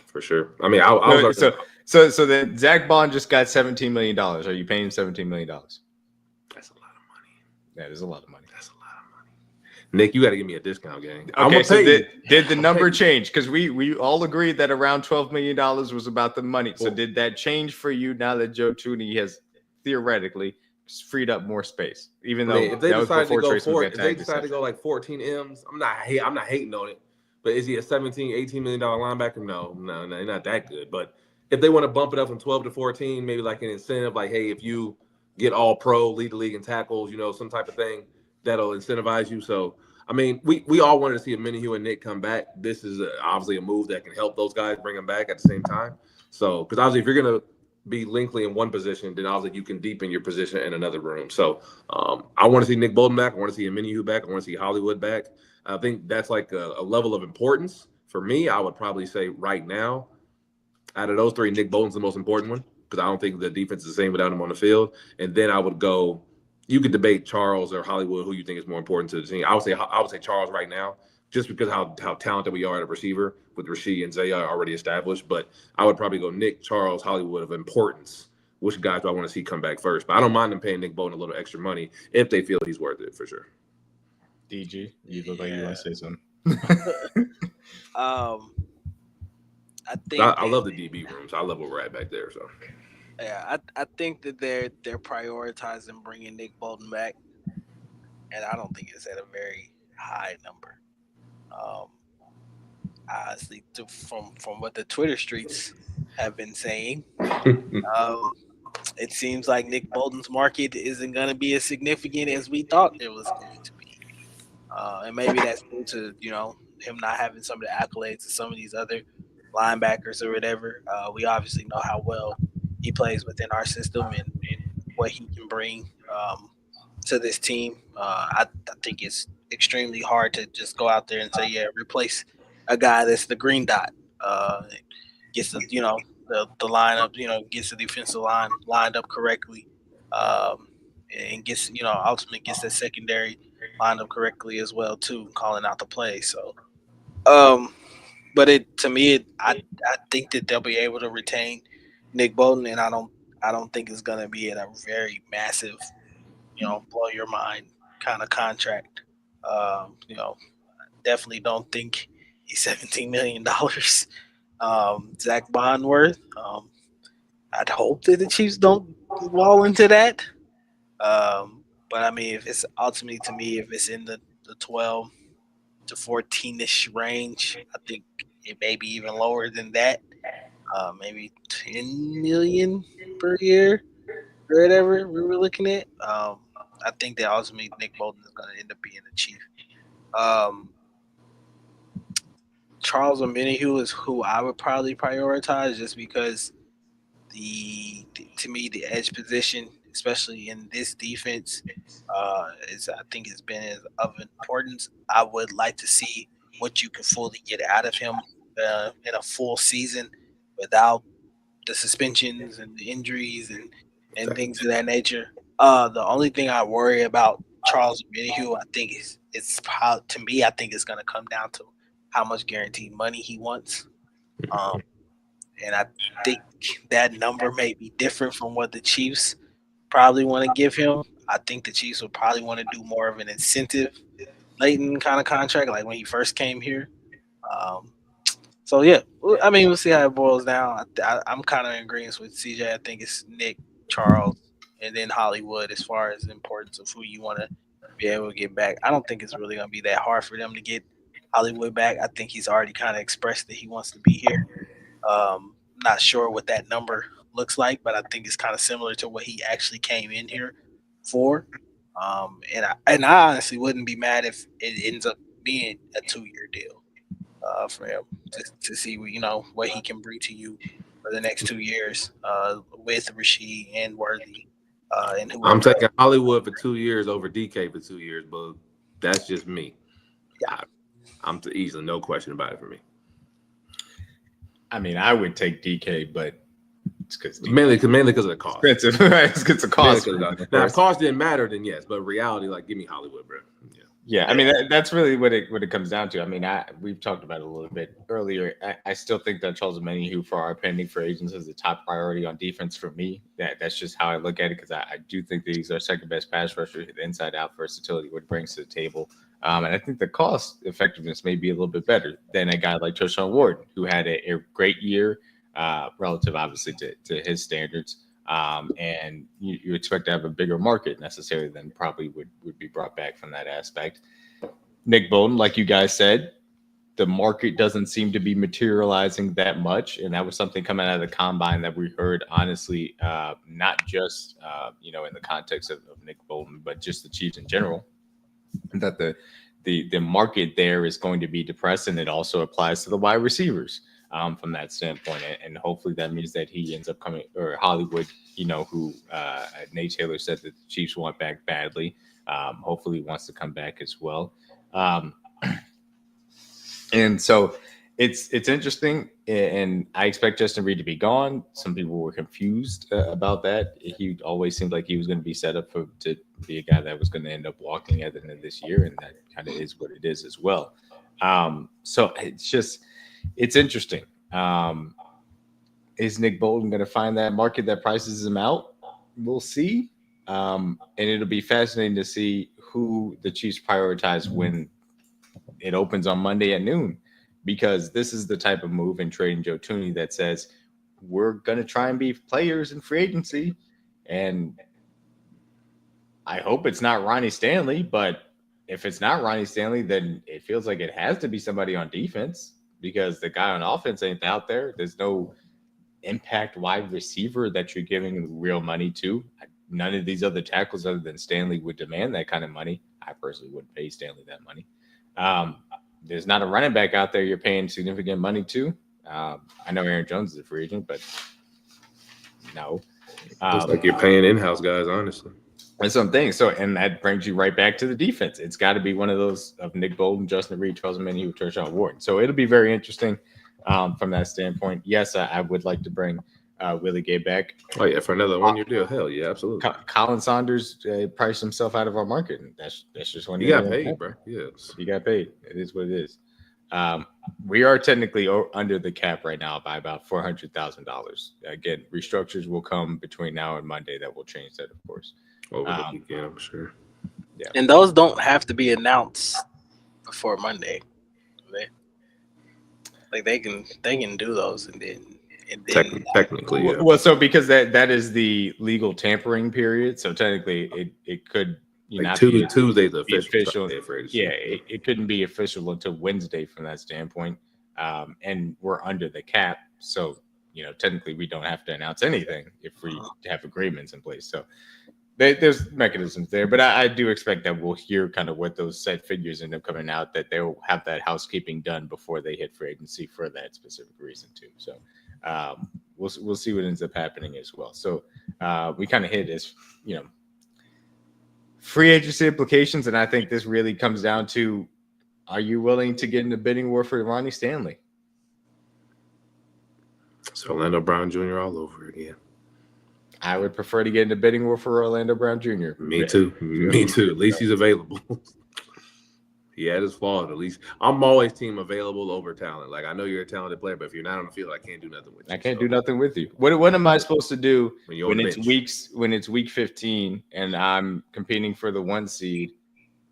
For sure. I mean, I was so then Zach Bond just got $17 million. Are you paying $17 million? That's a lot of money. That is a lot of money. That's a lot of money. Nick, you got to give me a discount, gang. Okay, so did the number change? Because we all agreed that around $12 million was about the money. So did that change for you now that Joe Thuney has theoretically freed up more space? Even though if they decide to go like 14 M's, I'm not hating on it. But is he a $17, $18 million linebacker? No, they're not that good. But if they want to bump it up from 12 to 14, maybe like an incentive, like, hey, if you get all pro, lead the league in tackles, some type of thing that'll incentivize you. So, I mean, we all wanted to see Omenihu and Nick come back. This is obviously a move that can help those guys bring them back at the same time. So, because obviously if you're going to be Linkley in one position, then obviously you can deepen your position in another room. So, I want to see Nick Bolton back. I want to see Omenihu back. I want to see Hollywood back. I think that's like a level of importance. For me, I would probably say right now, out of those 3, Nick Bolton's the most important one because I don't think the defense is the same without him on the field. And then I would go, you could debate Charles or Hollywood, who you think is more important to the team. I would say Charles right now, just because how talented we are at a receiver with Rasheed and Zaya already established. But I would probably go Nick, Charles, Hollywood of importance. Which guys do I want to see come back first? But I don't mind them paying Nick Bolton a little extra money if they feel he's worth it for sure. DG, you look like you want to say something. I think I love the DB rooms. I love where we're at back there. So yeah, I think that they're prioritizing bringing Nick Bolton back, and I don't think it's at a very high number. Honestly, from what the Twitter streets have been saying, it seems like Nick Bolton's market isn't going to be as significant as we thought it was going to be. And maybe that's due to, him not having some of the accolades of some of these other linebackers or whatever. We obviously know how well he plays within our system and what he can bring to this team. I think it's extremely hard to just go out there and say, yeah, replace a guy that's the green dot. Gets the lineup, gets the defensive line lined up correctly, and gets, ultimately gets that secondary lined up correctly as well too, calling out the play. So, but I think that they'll be able to retain Nick Bolton, and I don't think it's gonna be in a very massive, blow your mind kind of contract. Definitely don't think he's $17 million. Zach Bond worth. I'd hope that the Chiefs don't wall into that. But I mean, if it's ultimately to me, if it's in the 12 to 14-ish range, I think it may be even lower than that. Maybe 10 million per year or whatever we were looking at. I think that ultimately Nick Bolton is going to end up being the Chief. Charles Omenihu is who I would probably prioritize just because to me the edge position, especially in this defense, I think it's been of importance. I would like to see what you can fully get out of him in a full season without the suspensions and the injuries and things of that nature. The only thing I worry about Charles Omenihu, I think I think it's going to come down to how much guaranteed money he wants. And I think that number may be different from what the Chiefs probably want to give him. I think the Chiefs would probably want to do more of an incentive laden kind of contract, like when he first came here. So yeah, I mean, we'll see how it boils down. I'm kind of in agreement with CJ. I think it's Nick, Charles, and then Hollywood as far as the importance of who you want to be able to get back. I don't think it's really going to be that hard for them to get Hollywood back. I think he's already kind of expressed that he wants to be here. Not sure what that number looks like, but I think it's kind of similar to what he actually came in here for. And I honestly wouldn't be mad if it ends up being a 2-year deal for him to see what he can bring to you for the next 2 years with Rasheed and Worthy and whoever. I'm taking Hollywood for 2 years over DK for 2 years, but that's just me. Yeah. I'm easily, no question about it for me. I mean, I would take DK, but it's because mainly because of the cost. Expensive, right? It's because the cost. Now, if cost didn't matter, then yes, but reality, like, give me Hollywood, bro. Yeah, I mean that's really what it comes down to. I mean, we've talked about it a little bit earlier. I still think that Charles Omenihu for our pending for agents is the top priority on defense for me. That's just how I look at it, because I do think that he's our second best pass rusher. The inside out versatility, what he brings to the table, and I think the cost effectiveness may be a little bit better than a guy like Treshaun Ward, who had a great year, relative obviously to his standards. And you expect to have a bigger market necessarily than probably would be brought back from that aspect. Nick Bolton, like you guys said, the market doesn't seem to be materializing that much. And that was something coming out of the combine that we heard, honestly, not just, in the context of Nick Bolton, but just the Chiefs in general, that the market there is going to be depressed. And it also applies to the wide receivers. From that standpoint, and hopefully that means that he ends up coming, or Hollywood, who Nate Taylor said that the Chiefs want back badly. Hopefully he wants to come back as well. And so it's interesting, and I expect Justin Reed to be gone. Some people were confused about that. He always seemed like he was going to be set up to be a guy that was going to end up walking at the end of this year, and that kind of is what it is as well. So it's interesting. Is Nick Bolton going to find that market that prices him out? We'll see. And it'll be fascinating to see who the Chiefs prioritize when it opens on Monday at noon, because this is the type of move in trading Joe Thuney that says we're going to try and be players in free agency. And I hope it's not Ronnie Stanley, but if it's not Ronnie Stanley, then it feels like it has to be somebody on defense, because the guy on offense ain't out there. There's no impact wide receiver that you're giving real money to. None of these other tackles other than Stanley would demand that kind of money. I personally wouldn't pay Stanley that money. There's not a running back out there you're paying significant money to. I know Aaron Jones is a free agent, but no. Looks like you're paying in-house guys, honestly. That's something. So, and that brings you right back to the defense. It's got to be one of those of Nick Bolton, Justin Reed, Charles Omenihu, Treshaun Ward. So it'll be very interesting from that standpoint. Yes, I would like to bring Willie Gay back. Oh yeah, for another 1 year deal. Hell yeah, absolutely. Colin Saunders priced himself out of our market, and that's just when he got paid, bro. Yes, he got paid. It is what it is. We are technically under the cap right now by about $400,000. Again, restructures will come between now and Monday that will change that, of course. Over the weekend, I'm sure. Yeah, and those don't have to be announced before Monday. They can do those and then technically, yeah. Well, so because that is the legal tampering period, so technically it could not be Tuesday's official. Yeah, it couldn't be official until Wednesday from that standpoint, and we're under the cap, so technically we don't have to announce anything if we have agreements in place. So there's mechanisms there, but I do expect that we'll hear kind of what those set figures end up coming out, that they'll have that housekeeping done before they hit free agency for that specific reason too. So we'll see what ends up happening as well. So we kind of hit as free agency implications, and I think this really comes down to: are you willing to get in the bidding war for Ronnie Stanley? It's Orlando Brown Jr. all over again. I would prefer to get in the bidding war for Orlando Brown Jr. Me too. At least he's available. He had his flaws. At least I'm always team available over talent. Like, I know you're a talented player, but if you're not on the field, I can't do nothing with you. I can't do nothing with you. What am I supposed to do when it's week 15 and I'm competing for the 1 seed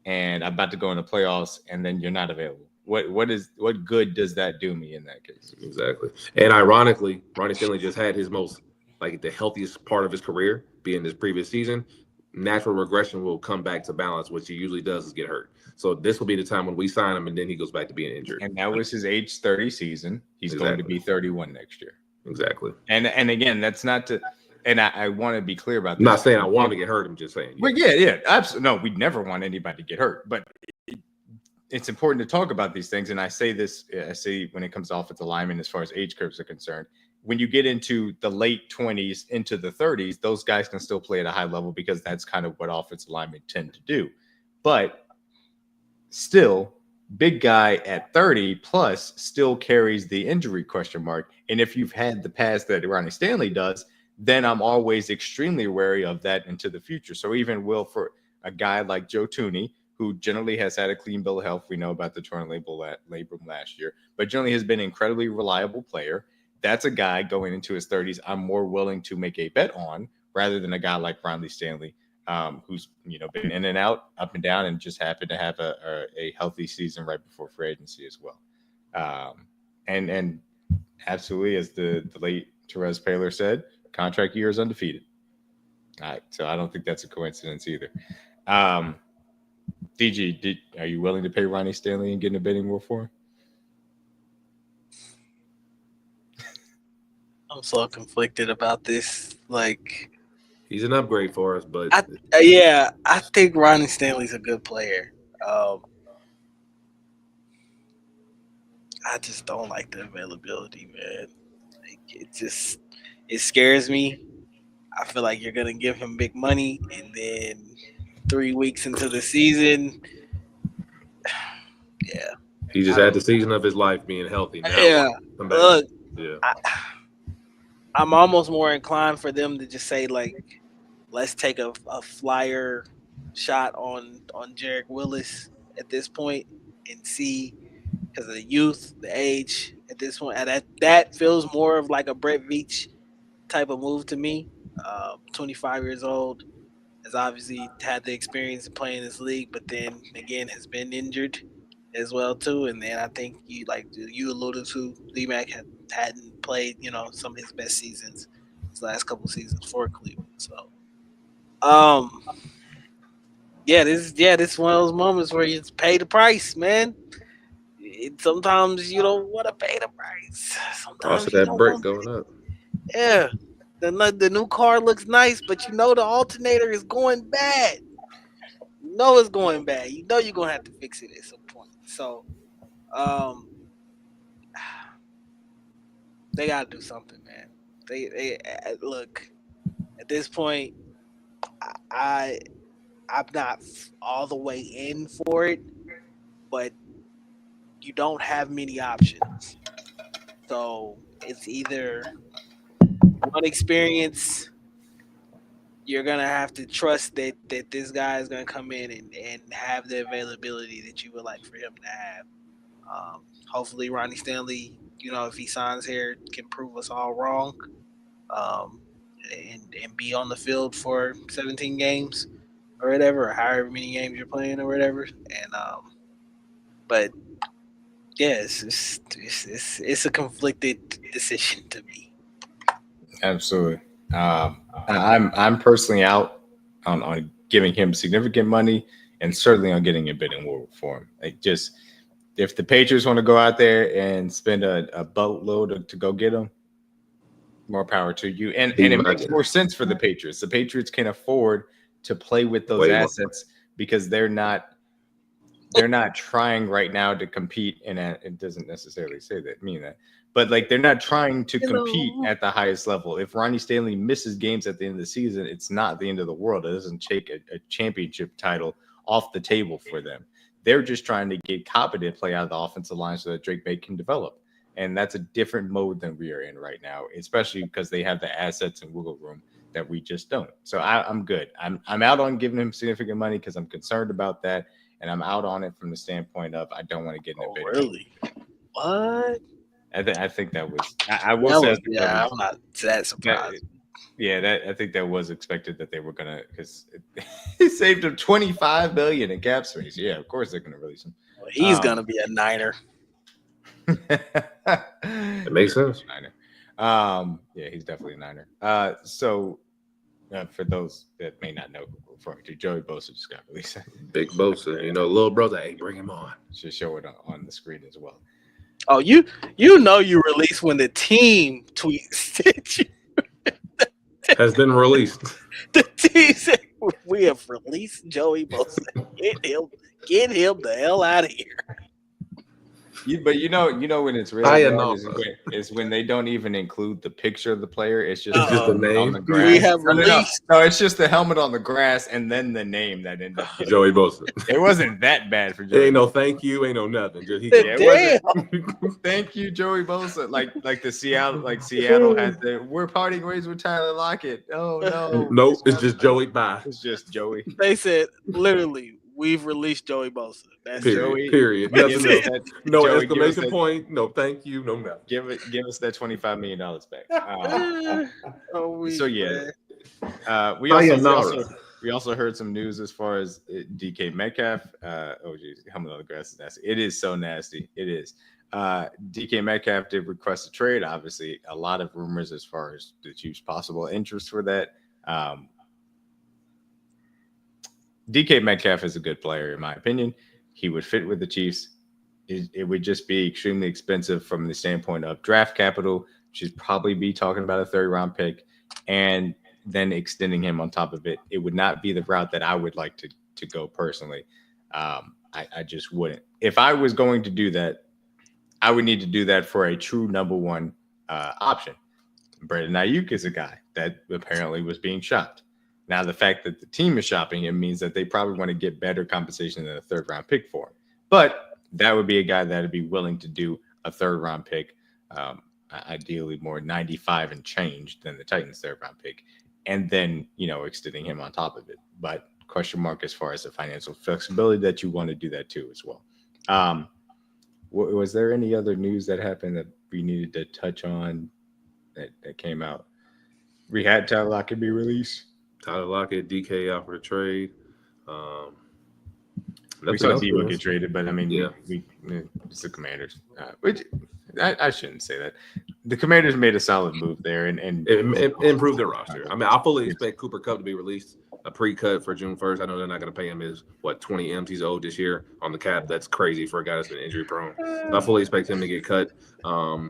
and I'm about to go in the playoffs and then you're not available? What good does that do me in that case? Exactly. And ironically, Ronnie Stanley just had his most, the healthiest part of his career being this previous season. Natural regression will come back to balance. What he usually does is get hurt. So this will be the time when we sign him, and then he goes back to being injured. And that was his age 30 season. He's going to be 31 next year. Exactly. And again, that's not to. And I want to be clear about this. I'm not saying I want him to get hurt. I'm just saying. Well, yeah, absolutely. No, we never want anybody to get hurt. But it's important to talk about these things. And I say this, I say when it comes to offensive linemen, as far as age curves are concerned, when you get into the late 20s into the 30s, those guys can still play at a high level because that's kind of what offensive linemen tend to do. But still, big guy at 30 plus still carries the injury question mark. And if you've had the past that Ronnie Stanley does, then I'm always extremely wary of that into the future. So even for a guy like Joe Thuney, who generally has had a clean bill of health, we know about the torn labrum last year, but generally has been an incredibly reliable player. That's a guy going into his 30s I'm more willing to make a bet on rather than a guy like Ronnie Stanley, who's been in and out, up and down, and just happened to have a healthy season right before free agency as well. And absolutely, as the late Therese Paylor said, contract year is undefeated. All right, so I don't think that's a coincidence either. DG, are you willing to pay Ronnie Stanley and get in a bidding war for him? I'm so conflicted about this. Like, he's an upgrade for us, but I think Ronnie Stanley's a good player. I just don't like the availability, man. Like, it scares me. I feel like you're gonna give him big money, and then 3 weeks into the season, yeah, he just had the season of his life being healthy. Now, yeah. Look, yeah. I'm almost more inclined for them to just say, like, let's take a flyer shot on Jarek Willis at this point and see, because of the youth, the age at this point, and that feels more of like a Brett Veach type of move to me. 25 years old, has obviously had the experience of playing this league, but then again has been injured as well too. And then I think you alluded to, D-Mac hadn't played some of his best seasons, his last couple seasons for Cleveland. So, this is one of those moments where you pay the price, man. Sometimes you don't want to pay the price. Sometimes Also, you that don't brick want. going up. Yeah, the new car looks nice, but the alternator is going bad. You know it's going bad. You know you're gonna have to fix it at some point. So, they gotta do something, man. They look at this point. I'm not all the way in for it, but you don't have many options. So it's either one experience. You're gonna have to trust that this guy is gonna come in and have the availability that you would like for him to have. Hopefully, Ronnie Stanley, if he signs here, can prove us all wrong, and be on the field for 17 games or whatever, or however many games you're playing or whatever. And but yeah, it's a conflicted decision to me. Absolutely. I'm personally out on giving him significant money, and certainly on getting a bidding war for him. Like, just if the Patriots want to go out there and spend a boatload to go get him, more power to you. And it makes more sense for the Patriots. The Patriots can afford to play with those assets because they're not trying right now to compete. And it doesn't necessarily mean that. But like, they're not trying to compete at the highest level. If Ronnie Stanley misses games at the end of the season, it's not the end of the world. It doesn't take a championship title off the table for them. They're just trying to get competent play out of the offensive line so that Drake May can develop. And that's a different mode than we are in right now, especially because they have the assets and wiggle room that we just don't. So I'm good. I'm out on giving him significant money because I'm concerned about that. And I'm out on it from the standpoint of I don't want to get in a bid. Really? What? I think that was. I will say. I'm not that surprised. I think that was expected that they were gonna, because it saved them $25 million in cap space. Yeah, of course they're gonna release him. Well, he's gonna be a Niner. It makes sense. Niner. Yeah, he's definitely a Niner. So for those that may not know who we're referring to, Joey Bosa just got released. Big Bosa, little brother. Hey, bring him on. Should show it on the screen as well. Oh, you know you release when the team tweets that Has been released. the team said we have released Joey Bosa. Get him the hell out of here. But you know when it's really bad is when they don't even include the picture of the player. It's just the name on the grass. We have released. No, it's just the helmet on the grass and then the name that ended up getting Joey Bosa. It wasn't that bad for Joey. Ain't no thank you, ain't no nothing. Just Damn. Thank you, Joey Bosa. Like the Seattle has the we're parting ways with Tyler Lockett. Oh no. Nope, it's just Joey. Bye. It's just Joey. They said literally, we've released Joey Bosa. That's Joey. Period. Nothing else. No Joey, exclamation point. No thank you. No nothing. Give us that $25 million back. So yeah. We also heard some news as far as DK Metcalf. Oh geez, helmet on the grass is nasty. It is so nasty. It is. DK Metcalf did request a trade. Obviously, a lot of rumors as far as the Chiefs' possible interest for that. DK Metcalf is a good player, in my opinion. He would fit with the Chiefs. It would just be extremely expensive from the standpoint of draft capital. She'd probably be talking about a 3rd-round pick and then extending him on top of it. It would not be the route that I would like to go personally. I just wouldn't. If I was going to do that, I would need to do that for a true number one option. Brandon Ayuk is a guy that apparently was being shopped. Now, the fact that the team is shopping him means that they probably want to get better compensation than a 3rd-round pick for him. But that would be a guy that would be willing to do a 3rd-round pick, ideally more 95 and change than the Titans' 3rd-round pick, and then, extending him on top of it. But question mark as far as the financial flexibility that you want to do that too as well. Was there any other news that happened that we needed to touch on that came out? We had Tyler Lockett be released. Tyler Lockett, DK out for a trade. We saw Debo get traded, but I mean, it's the Commanders. Which I shouldn't say that. The Commanders made a solid move there and it improved their roster. I mean, I fully expect Cooper Kupp to be released, a pre-cut for June 1st. I know they're not going to pay him his 20 M's he's owed this year on the cap. That's crazy for a guy that's been injury prone. I fully expect him to get cut. Trying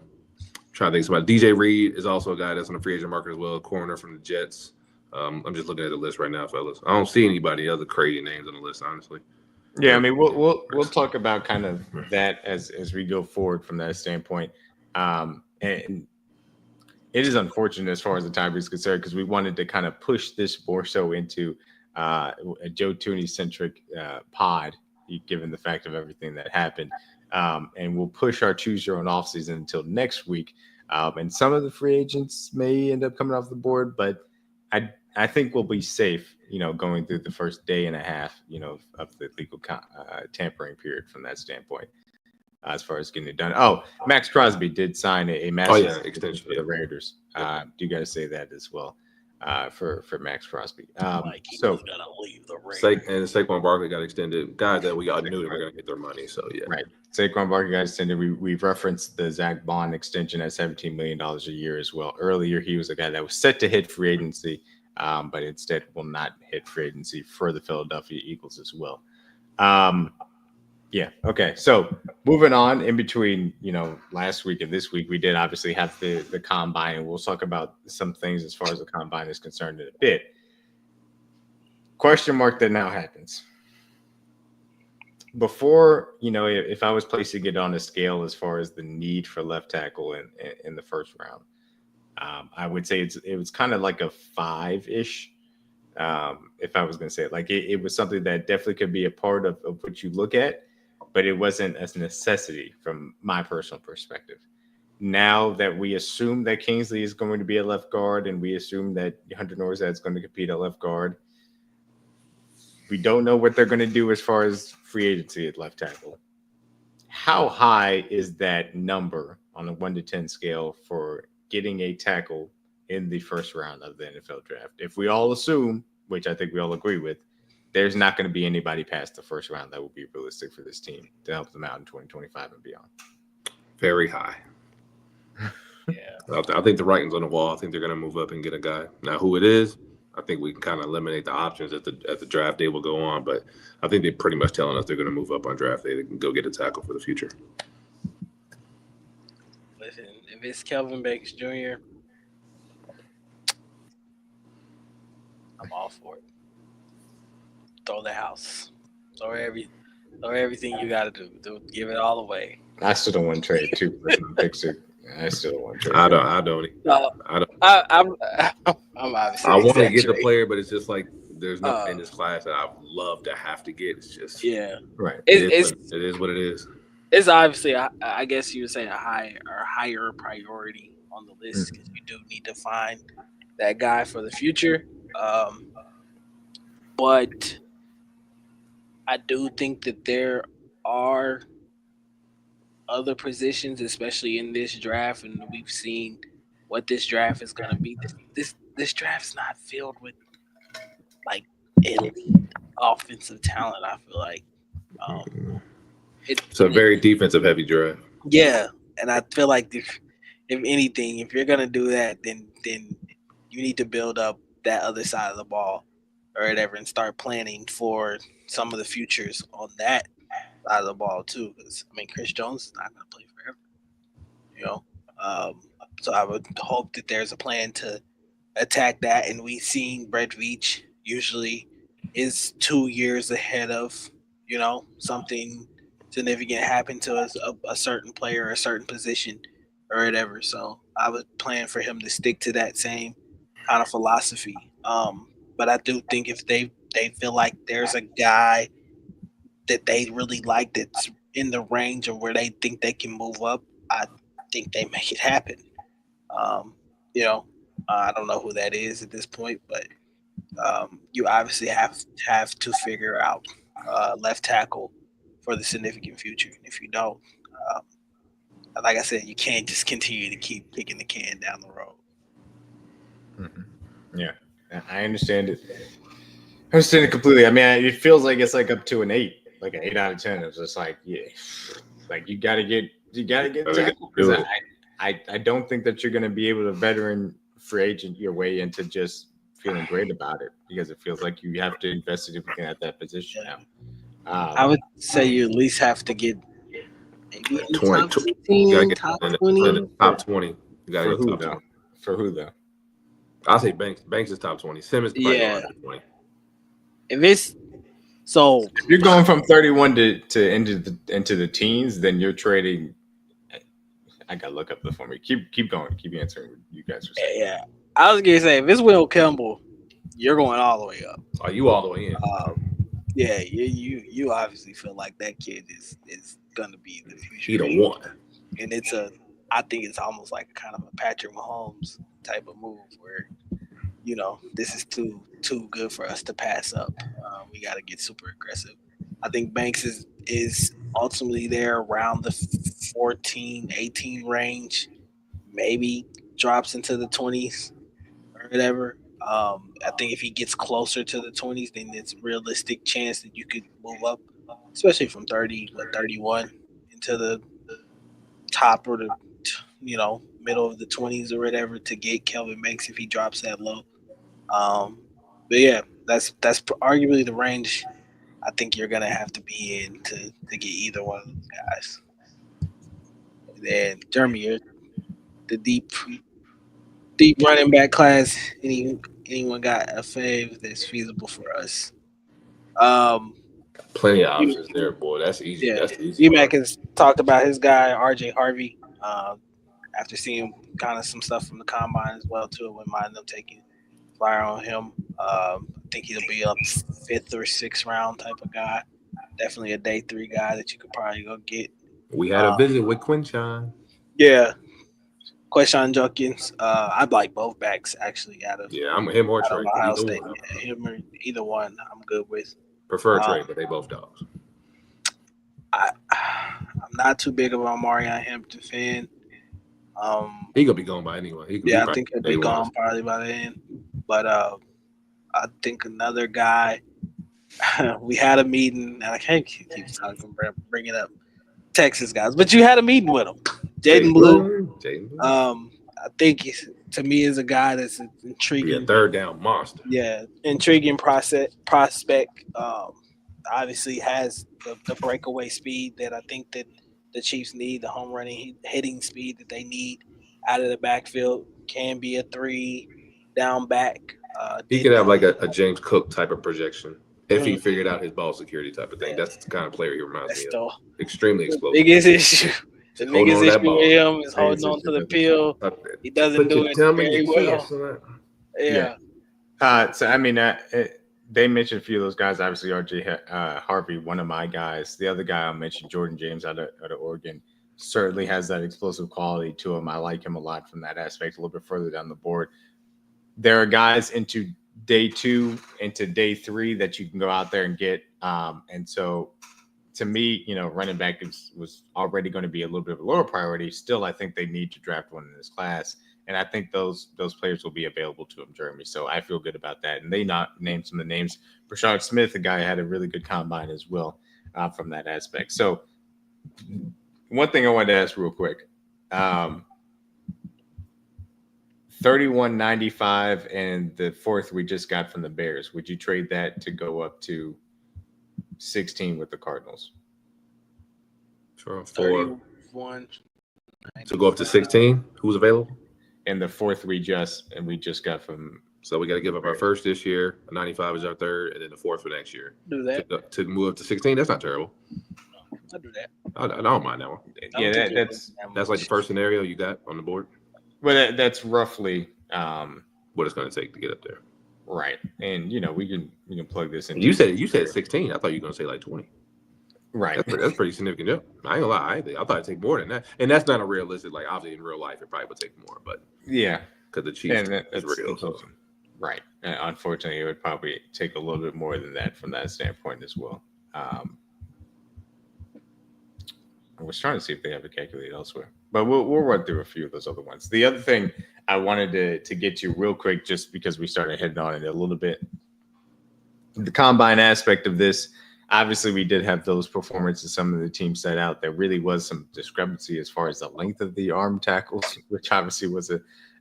to think about DJ Reed is also a guy that's on the free agent market as well, a corner from the Jets. I'm just looking at the list right now, fellas. I don't see anybody other crazy names on the list, honestly. Yeah, I mean, we'll talk about kind of that as we go forward from that standpoint. And it is unfortunate as far as the time is concerned because we wanted to kind of push this more so into a Joe Thuney centric pod, given the fact of everything that happened. And we'll push our choose your own offseason until next week. And some of the free agents may end up coming off the board, but I think we'll be safe, going through the first day and a half, of the legal tampering period from that standpoint, as far as getting it done. Oh, Max Crosby did sign a massive extension for the Raiders. Do you guys say that as well for Max Crosby? So gonna leave the and Saquon Barkley got extended. Guys that we all knew they were going to get their money. So yeah, right. Saquon Barkley got extended. We've referenced the Zach Bond extension at $17 million a year as well. Earlier, he was a guy that was set to hit free agency. But instead will not hit free agency for the Philadelphia Eagles as well. Yeah. Okay. So moving on in between, last week and this week, we did obviously have the combine, and we'll talk about some things as far as the combine is concerned in a bit. Question mark that now happens. Before, if I was placing it on a scale as far as the need for left tackle in the first round, I would say it was kind of like a 5-ish. If I was going to say it, like it was something that definitely could be a part of what you look at, but it wasn't a necessity from my personal perspective. Now that we assume that Kingsley is going to be a left guard and we assume that Hunter Nourzad is going to compete at left guard, we don't know what they're going to do as far as free agency at left tackle. How high is that number on a 1 to 10 scale for getting a tackle in the first round of the NFL draft? If we all assume, which I think we all agree with, there's not going to be anybody past the first round that will be realistic for this team to help them out in 2025 and beyond. Very high. Yeah. I think the writing's on the wall. I think they're going to move up and get a guy. Now, who it is, I think we can kind of eliminate the options at the draft day will go on, but I think they're pretty much telling us they're going to move up on draft day. They can go get a tackle for the future. Listen, if it's Kelvin Banks Jr., I'm all for it. Throw the house. Throw everything you got to do. Give it all away. I still don't want to trade two first round picks. I still don't want to trade. I don't. No, I don't. I'm obviously. I want to get the exaggerating. player, but it's just like there's nothing in this class that I'd love to have to get. It's just Right. It is what it is. It's obviously, I guess you would say, a higher priority on the list because you do need to find that guy for the future. But I do think that there are other positions, especially in this draft, and we've seen what this draft is going to be. This draft's not filled with like elite offensive talent. I feel like it's a very defensive heavy draft. Yeah, and I feel like if anything, if you're gonna do that, then you need to build up that other side of the ball or whatever, and start planning for some of the futures on that side of the ball too. Because I mean, Chris Jones is not gonna play forever, you know. So I would hope that there's a plan to attack that, and we've seen Brett Veach usually is 2 years ahead of something significant happened to a certain player or a certain position or whatever. So I would plan for him to stick to that same kind of philosophy. But I do think if they feel like there's a guy that they really like that's in the range of where they think they can move up, I think they make it happen. I don't know who that is at this point, but you obviously have to figure out left tackle for the significant future. And if you don't, like I said, you can't just continue to keep kicking the can down the road. Mm-hmm. Yeah, I understand it. I understand it completely. I mean, it feels like it's like up to an 8, like an 8 out of 10. It's just like, yeah, like you got to get tackle. I don't think that you're going to be able to veteran free agent your way into just feeling great about it, because it feels like you have to invest significantly at that position now. I would say you at least have to get maybe 20, top 15, top 20. Top 20. You got to For get who top though? 20. For who though? I'll say Banks. Banks is top 20. Simmons probably top 20. If it's so, if you're going from 31 to into the teens, then you're trading. I gotta look up the form. Keep going. Keep answering what you guys are saying. Yeah, I was gonna say if it's Will Campbell, you're going all the way up. Are you all the way in? Yeah, you obviously feel like that kid is gonna be the future. He the one. And I think it's almost like kind of a Patrick Mahomes type of move where, this is too good for us to pass up. We got to get super aggressive. I think Banks is ultimately there around the 14, 18 range, maybe drops into the 20s or whatever. I think if he gets closer to the 20s, then it's a realistic chance that you could move up, especially from 31 into the top or the middle of the 20s or whatever to get Kelvin Banks if he drops that low. But yeah, that's arguably the range I think you're gonna have to be in to get either one of those guys. And then Jeremy, the deep running back class. Anyone got a fave that's feasible for us? Plenty of options there, boy. That's easy. Yeah, that's the easy. UMac has talked about his guy RJ Harvey. After seeing kind of some stuff from the combine as well too, I wouldn't mind them taking flyer on him. I think he'll be a 5th or 6th round type of guy. Definitely a day 3 guy that you could probably go get. We had a visit with Quinshon. Yeah, Quinshon Judkins. I'd like both backs actually. I'm him or Trey. Ohio State. Him or either one, I'm good with. Prefer Trey, but they both dogs. I'm not too big of a Marion Hampton fan. He gonna be gone by anyway. I think he'll be gone probably by then. But I think another guy. We had a meeting, and I can't keep bringing up Texas guys, but you had a meeting with him, Jaden Blue. I think to me is a guy that's intriguing. Yeah, 3rd down monster. Yeah, intriguing prospect. Obviously has the breakaway speed that I think that the Chiefs need, the home running hitting speed that they need out of the backfield. Can be a 3 down back. He Did could have that. like a James Cook type of projection if he Mhm. figured out his ball security type of thing. Yeah, That's the kind of player he reminds that's me of. the Extremely the explosive. biggest issue. The Just holding biggest on to issue that with ball. him is holding Biggest on to issue the doesn't pill. He doesn't Put do your it thumb in very your well. chest. On Yeah. So I mean, they mentioned a few of those guys. Obviously, RJ Harvey, one of my guys. The other guy I mentioned, Jordan James out of Oregon, certainly has that explosive quality to him. I like him a lot from that aspect. A little bit further down the board, there are guys into day 2, into day 3 that you can go out there and get. And so, to me, running back was already going to be a little bit of a lower priority. Still, I think they need to draft one in this class. And I think those players will be available to him, Jeremy. So I feel good about that. And they not named some of the names. Brashard Smith, a guy who had a really good combine as well from that aspect. So one thing I wanted to ask real quick. 31.95 and the fourth we just got from the Bears. Would you trade that to go up to 16 with the Cardinals? For 31. to go up to 16. Who's available? And the fourth we just got from. So we got to give up our first this year. 95 is our third, and then the fourth for next year. Do that. To move up to 16. That's not terrible. I do that. I don't mind that one. Yeah, that's like the first scenario you got on the board. Well, that's roughly what it's going to take to get up there. Right, and we can plug this in. You said 16. I thought you were going to say like 20. Right, that's pretty significant jump. I ain't gonna lie. I thought it'd take more than that, and that's not a realistic. Like obviously in real life, it probably would take more, but yeah, because the Chiefs is real. So. Right. Unfortunately, it would probably take a little bit more than that from that standpoint as well. I was trying to see if they have a calculator elsewhere, but we'll run through a few of those other ones. The other thing I wanted to get to real quick, just because we started heading on it a little bit, the combine aspect of this. Obviously, we did have those performances some of the teams set out. There really was some discrepancy as far as the length of the arm tackles, which obviously was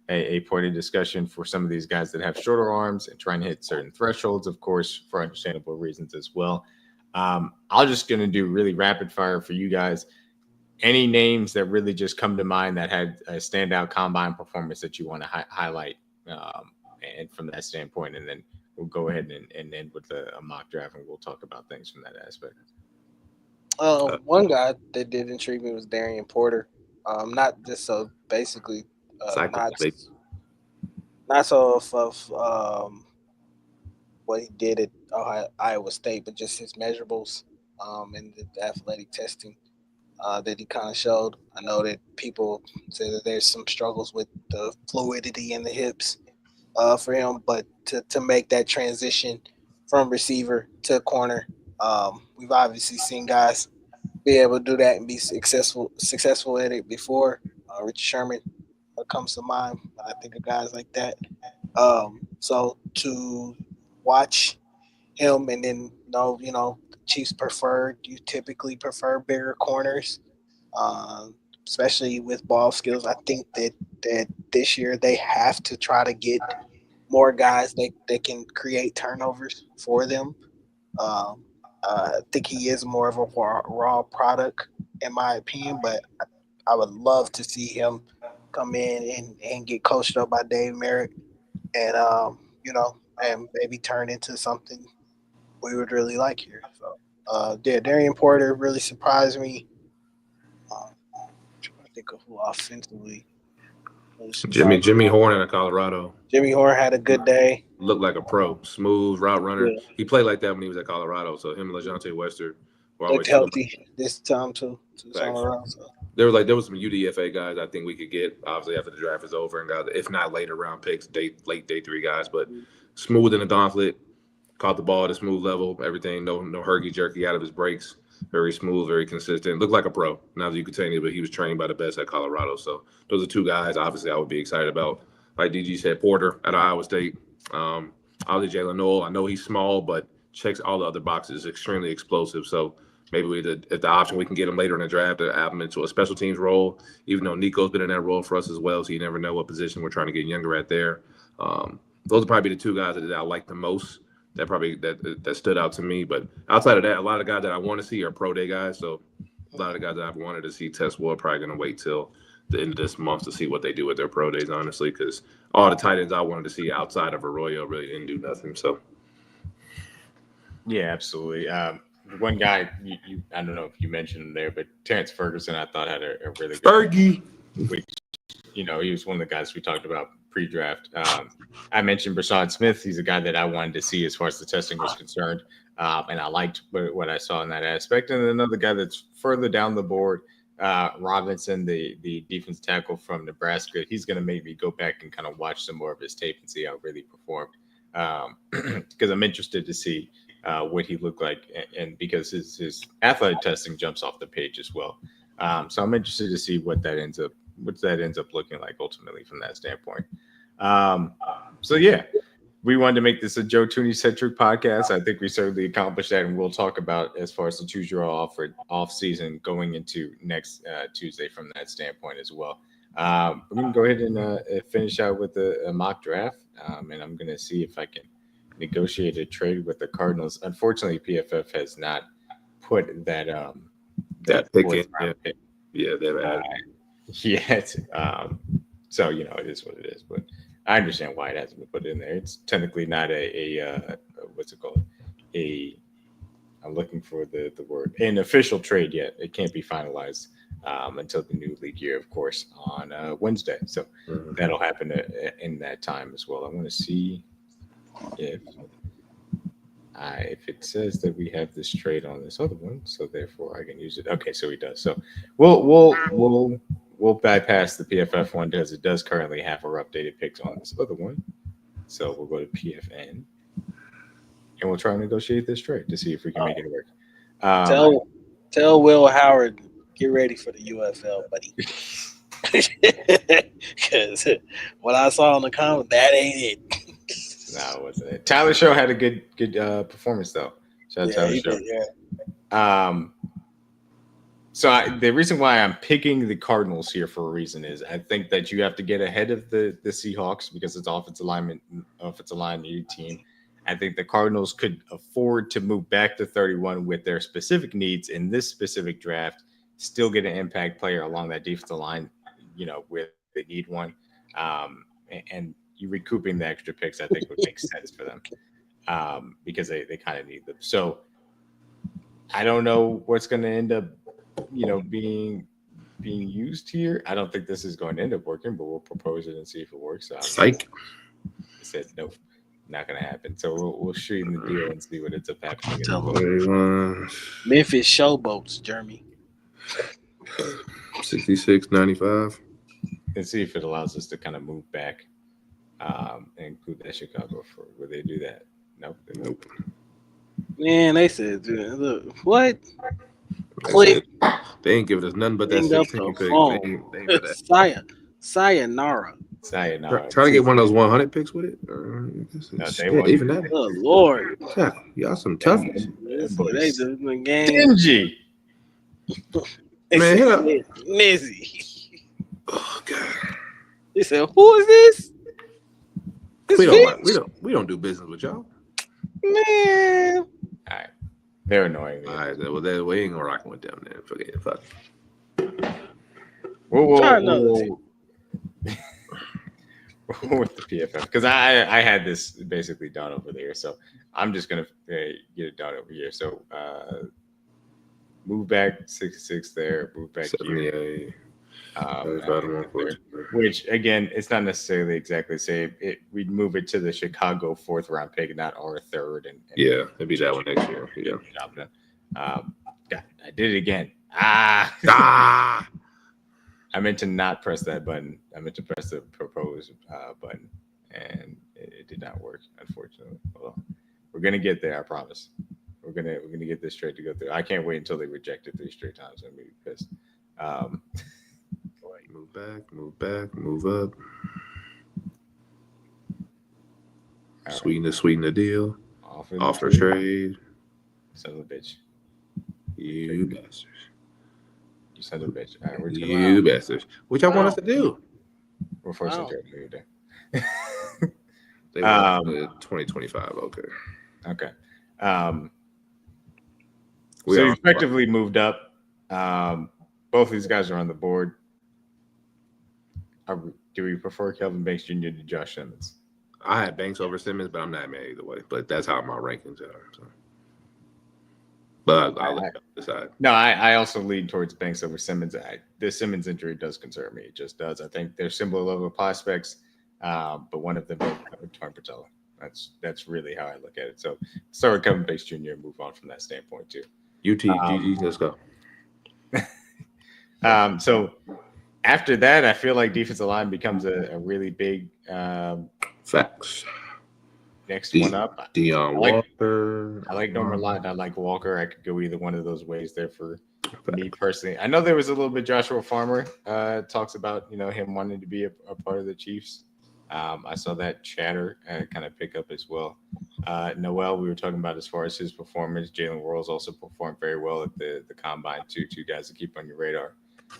a point of discussion for some of these guys that have shorter arms and trying to hit certain thresholds, of course, for understandable reasons as well. I'm just going to do really rapid fire for you guys. Any names that really just come to mind that had a standout combine performance that you want to highlight and from that standpoint, and then we'll go ahead and end with a mock draft, and we'll talk about things from that aspect. One guy that did intrigue me was Darian Porter. Not just so basically, not so of what he did at Iowa State, but just his measurables and the athletic testing that he kind of showed. I know that people say that there's some struggles with the fluidity in the hips for him, but to make that transition from receiver to corner, we've obviously seen guys be able to do that and be successful at it before. Richard Sherman comes to mind. I think of guys like that. So to watch him and then Chiefs you typically prefer bigger corners, especially with ball skills. I think that this year they have to try to get more guys that can create turnovers for them. I think he is more of a raw product, in my opinion, but I would love to see him come in and get coached up by Dave Merritt and, and maybe turn into something we would really like here. So, Darian Porter really surprised me. I'm trying to think of who offensively. Jimmy Horn out of Colorado. Jimmy Horn had a good day. Looked like a pro, smooth route runner. Yeah. He played like that when he was at Colorado. So him and LeJontay Wester were always looked healthy this time too. Around, so. There was some UDFA guys I think we could get obviously after the draft is over and got, if not later round picks, late day 3 guys, but smooth in the gauntlet, caught the ball at a smooth level, everything, no herky jerky out of his breaks. Very smooth, very consistent. Looked like a pro. Not that you could say anything, but he was trained by the best at Colorado. So those are 2 guys obviously I would be excited about. Like DG said, Porter at Iowa State. Obviously Jalen Noel. I know he's small, but checks all the other boxes. Extremely explosive. So maybe if the option we can get him later in the draft to add him into a special teams role, even though Nico's been in that role for us as well. So you never know what position we're trying to get younger at there. Those are probably the 2 guys that I like the most. That stood out to me. But outside of that, a lot of guys that I want to see are pro day guys. So A lot of the guys that I've wanted to see test well are probably going to wait till the end of this month to see what they do with their pro days, honestly, because all the tight ends I wanted to see outside of Arroyo really didn't do nothing. So, yeah, absolutely. One guy, I don't know if you mentioned him there, but Terrence Ferguson, I thought had a really good Fergie. Which, he was one of the guys we talked about pre-draft. I mentioned Brashad Smith. He's a guy that I wanted to see as far as the testing was concerned, and I liked what I saw in that aspect. And another guy that's further down the board, Robinson, the defense tackle from Nebraska. He's going to make me go back and kind of watch some more of his tape and see how it really performed, because I'm interested to see what he looked like, and because his athletic testing jumps off the page as well. So I'm interested to see what that ends up looking like ultimately from that standpoint. So yeah, we wanted to make this a Joe Thuney centric podcast. I think we certainly accomplished that, and we'll talk about as far as the choose your off season going into next Tuesday from that standpoint as well. We can go ahead and finish out with a mock draft, and I'm going to see if I can negotiate a trade with the Cardinals. Unfortunately, PFF has not put that pick in. Yeah, they've had yet. So it is what it is. But I understand why it hasn't been put in there. It's technically not a what's it called? I'm looking for the word, an official trade yet. It can't be finalized until the new league year, of course, on Wednesday. So that'll happen in that time as well. I want to see if it says that we have this trade on this other one, so therefore I can use it. Okay, so he does. So we'll bypass the PFF one because it does currently have our updated picks on this other one. So we'll go to PFN and we'll try and negotiate this trade to see if we can make it work. Tell Will Howard, get ready for the UFL, buddy. Because what I saw in the comments, that ain't it. No, it wasn't it. Tyler Show had a good performance though. Shout out Tyler Show. Yeah. So the reason why I'm picking the Cardinals here for a reason is I think that you have to get ahead of the Seahawks because it's offensive line new team. I think the Cardinals could afford to move back to 31 with their specific needs in this specific draft, still get an impact player along that defensive line, where they need one. And you recouping the extra picks, I think, would make sense for them because they kind of need them. So I don't know what's going to end up, being used here. I don't think this is going to end up working, but we'll propose it and see if it works. Psych. I said nope, not going to happen. So we'll shoot in the deal and see what ends up happening. Memphis Showboats, Jeremy. 66.95. And see if it allows us to kind of move back. And include that Chicago for where they do that. Nope. Man, they said, look, what? They ain't giving us nothing but that 16 pick. Sayonara. Trying to get one of those 100 picks with it. Even that. Oh Lord, y'all some toughness. They just been game. Stingy. Man, hit up Nizzy. Oh God. They said, "Who is this?" We don't do business with y'all. Man. All right. They're annoying. All right, well, we ain't gonna rock with them then. Forget it. Fuck. Whoa. With the PFF, because I had this basically done over there, so I'm just gonna get it done over here. So move back 66 there, move back 78. here. Which again, it's not necessarily exactly the same. We'd move it to the Chicago 4th round pick, not our 3rd. And yeah, it'd be that one next year. Yeah. God, I did it again. I meant to not press that button. I meant to press the propose button, and it did not work, unfortunately. Hold on. We're gonna get there, I promise. We're gonna get this trade to go through. I can't wait until they reject it 3 straight times. I'm gonna be pissed. Move back, move up. Sweeten the deal. Offer trade. Son of a bitch. You bastards. You son of a bitch. All right, you bastards. What y'all want us to do? We're forcing trade today. They want 2025. Okay. So you effectively moved up Both these guys are on the board. Do we prefer Kelvin Banks Jr. to Josh Simmons? I had Banks over Simmons, but I'm not mad either way. But that's how my rankings are. So. But I'll let you decide. No, I also lean towards Banks over Simmons. The Simmons injury does concern me. It just does. I think they're similar level prospects, but one of them will have a torn patella. That's really how I look at it. So start with Kelvin Banks Jr. and move on from that standpoint too. GG, let's go. So after that, I feel like defensive line becomes a really big facts. Next one up, Walker. I like Norman Lott. I like Walker. I could go either one of those ways there for me personally. I know there was a little bit Joshua Farmer talks about him wanting to be a part of the Chiefs. I saw that chatter kind of pick up as well. Noel, we were talking about as far as his performance. Jalen Worlds also performed very well at the combine too. Two guys to keep on your radar.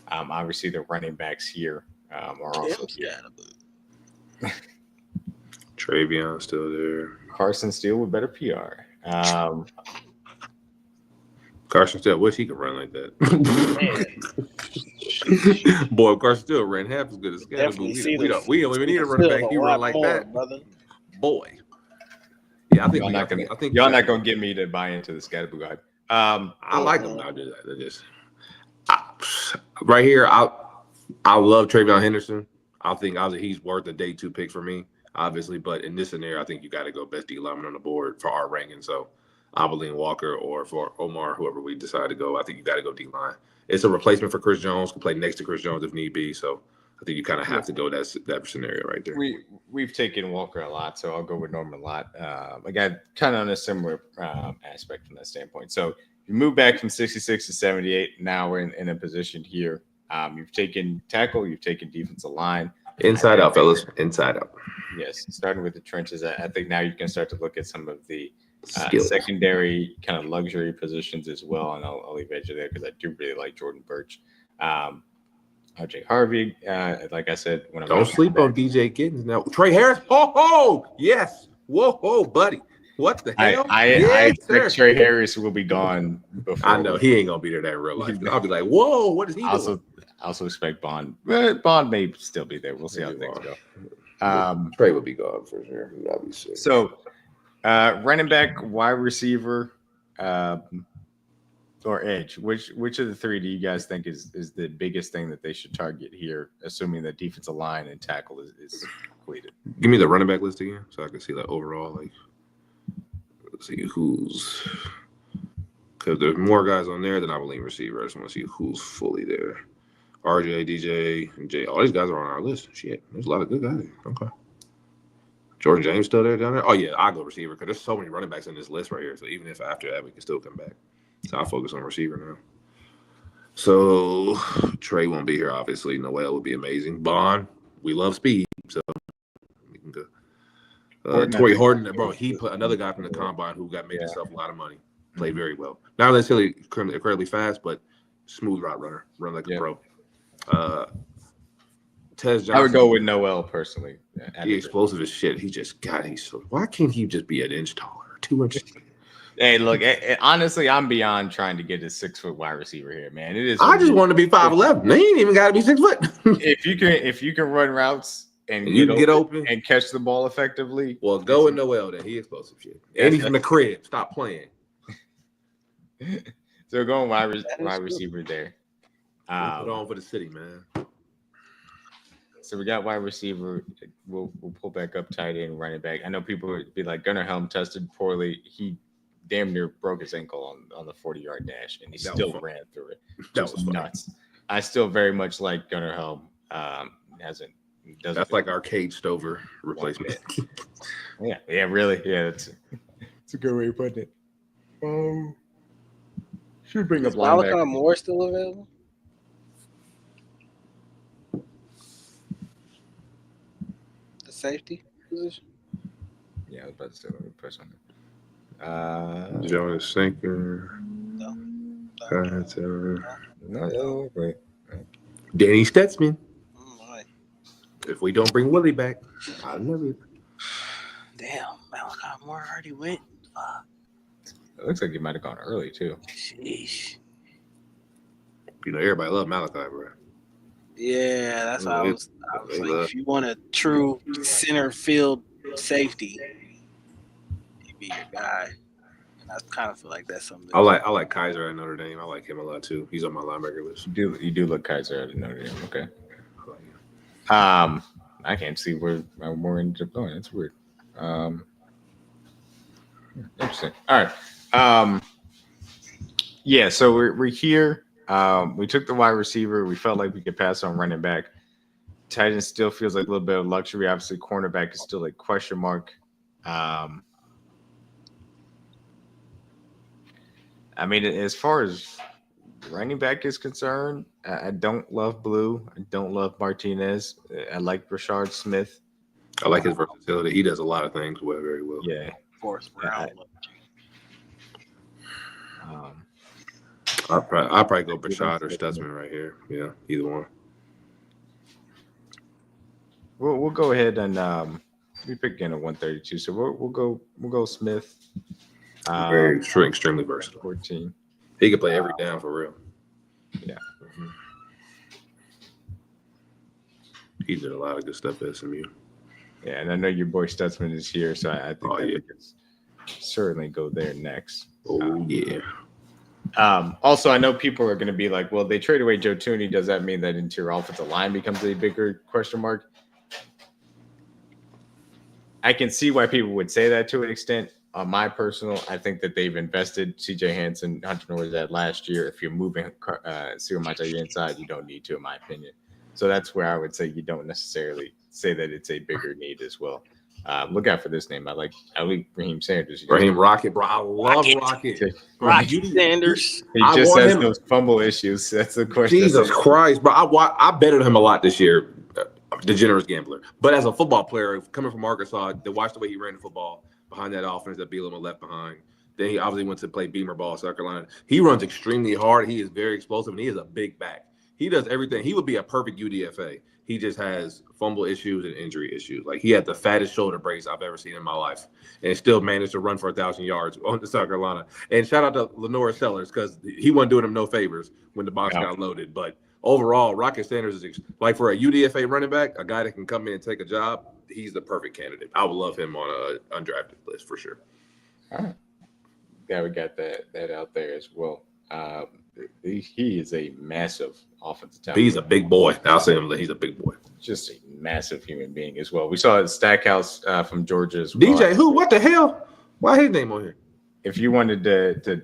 Obviously, the running backs here are also here. Travion still there. Carson Steele with better PR. Carson Steele, wish he could run like that. Boy, Carson Steele ran half as good as Scatterboo. We don't even need a running back. He run like that, brother. Boy. Yeah, I think y'all not gonna get me to buy into the Scatterboo guy. I like him. I'll do that. Right here, I love Travion Henderson. I think he's worth a day 2 pick for me. Obviously, but in this scenario, I think you got to go best D lineman on the board for our ranking. So I will lean Walker, or for Omar, whoever we decide to go. I think you got to go D line. It's a replacement for Chris Jones. Can play next to Chris Jones if need be. So I think you kind of have to go that scenario right there. We've taken Walker a lot, so I'll go with Norman Lott. Again, kind of on a similar aspect from that standpoint. So you move back from 66 to 78. Now we're in a position here. You've taken tackle. You've taken defensive line. Inside out, fellas. Inside out. Yes, starting with the trenches. I think now you can start to look at some of the secondary kind of luxury positions as well. And I'll leave Edge there because I do really like Jordan Birch. RJ Harvey, like I said, don't sleep on DJ Giddens now. Trey Harris. Oh, yes. Whoa, buddy. What the hell? I expect Trey Harris will be gone before. I know he ain't gonna be there in real life. I'll be like, whoa, what is he doing? I also expect Bond. Bond may still be there. We'll see how things go. Trey will be gone for sure. Obviously. So, running back, wide receiver, or edge. Which of the three do you guys think is the biggest thing that they should target here, assuming that defensive line and tackle is completed? Give me the running back list again, so I can see that overall. Like, let's see who's, because there's more guys on there than I believe receiver. I just want to see who's fully there. RJ, DJ, and Jay. All these guys are on our list. Shit, there's a lot of good guys. Okay. Jordan James still there down there? Oh, yeah, I'll go receiver because there's so many running backs in this list right here. So even if after that, we can still come back. So I'll focus on receiver now. So Trey won't be here, obviously. Noel would be amazing. Bond, we love speed. So we can go. Torrey Horton, bro, he put another guy from the combine who made himself a lot of money. Played very well. Not necessarily incredibly fast, but smooth route runner. Run like a pro. Tez Johnson, I would go with Noel personally. He explosive as shit. Why can't he just be an inch taller, 2 inches? Hey, look, honestly, I'm beyond trying to get a 6 foot wide receiver here, man. It is. I just want to be 5'11". They ain't even got to be 6 foot. if you can run routes and you can get open and catch the ball effectively, well, go with Noel. Then he explosive shit, and he's from the crib. Stop playing. So going wide receiver there. Put on for the city, man. So we got wide receiver. We'll pull back up tight end, running back. I know people would be like, Gunnar Helm tested poorly. He damn near broke his ankle on the 40-yard dash, and he still ran through it. That was nuts. I still very much like Gunnar Helm. That's like our Cade Stover replacement. yeah, really. Yeah, it's a good way of putting it. Should bring up linebacker. Malachi Moore still available? The safety position? Yeah, I was about to say, let me press on it. Jonas Sinker. No, wait. Danny Stutzman. If we don't bring Willie back, I'll never. Damn, Malachi Moore already went. It looks like he might have gone early too. Sheesh. everybody love Malachi, bro. Yeah, that's what I was like, if you want a true center field safety, he'd be your guy. And I kind of feel like that's something. I like Kaiser at Notre Dame. I like him a lot too. He's on my linebacker list. You do look Kaiser at Notre Dame. Okay. I like him. I can't see where more into going. That's weird. Interesting. All right. Yeah. So we're here. We took the wide receiver. We felt like we could pass on running back. Titans still feels like a little bit of luxury. Obviously, cornerback is still a question mark. I mean, as far as running back is concerned, I don't love Blue. I don't love Martinez. I like Rashard Smith. I like his versatility. He does a lot of things very well. Yeah. Fourth round. I'll probably go Brashad or Stutzman right here. Yeah, either one. We'll go ahead and we pick again at 132. So we'll go Smith. Very extremely versatile. 14. He could play every down for real. Yeah. Mm-hmm. He did a lot of good stuff at SMU. Yeah, and I know your boy Stutzman is here, so I think we can certainly go there next. Oh, yeah. Also, I know people are going to be like, well, they trade away Joe Thuney. Does that mean that interior offensive line becomes a bigger question mark? I can see why people would say that to an extent. On my personal, I think that they've invested C.J. Hansen, Hunter Nourzad last year. If you're moving Suamataia inside, you don't need to, in my opinion. So that's where I would say you don't necessarily say that it's a bigger need as well. Look out for this name. I like Raheem Sanders. Raheem Rocket, bro. I love Rocket. Rocket Sanders. He just has those fumble issues. That's the question. Jesus Christ, bro. I betted him a lot this year. Degenerate gambler. But as a football player, coming from Arkansas, to watch the way he ran the football behind that offense that Bielema left behind. Then he obviously went to play Beamer ball at South Carolina. He runs extremely hard. He is very explosive, and he is a big back. He does everything. He would be a perfect UDFA. He just has fumble issues and injury issues. Like, he had the fattest shoulder brace I've ever seen in my life, and still managed to run for 1,000 yards on the South Carolina. And shout out to Lenora Sellers, because he wasn't doing him no favors when the box got loaded. But overall, Rocket Sanders is like, for a UDFA running back, a guy that can come in and take a job. He's the perfect candidate. I would love him on an undrafted list for sure. All right. Yeah, we got that out there as well. He is a massive offensive talent. He's a big boy. I'll say him that he's a big boy. Just a massive human being as well. We saw Stackhouse from Georgia as well. DJ, who? What the hell? Why his name on here? If you wanted to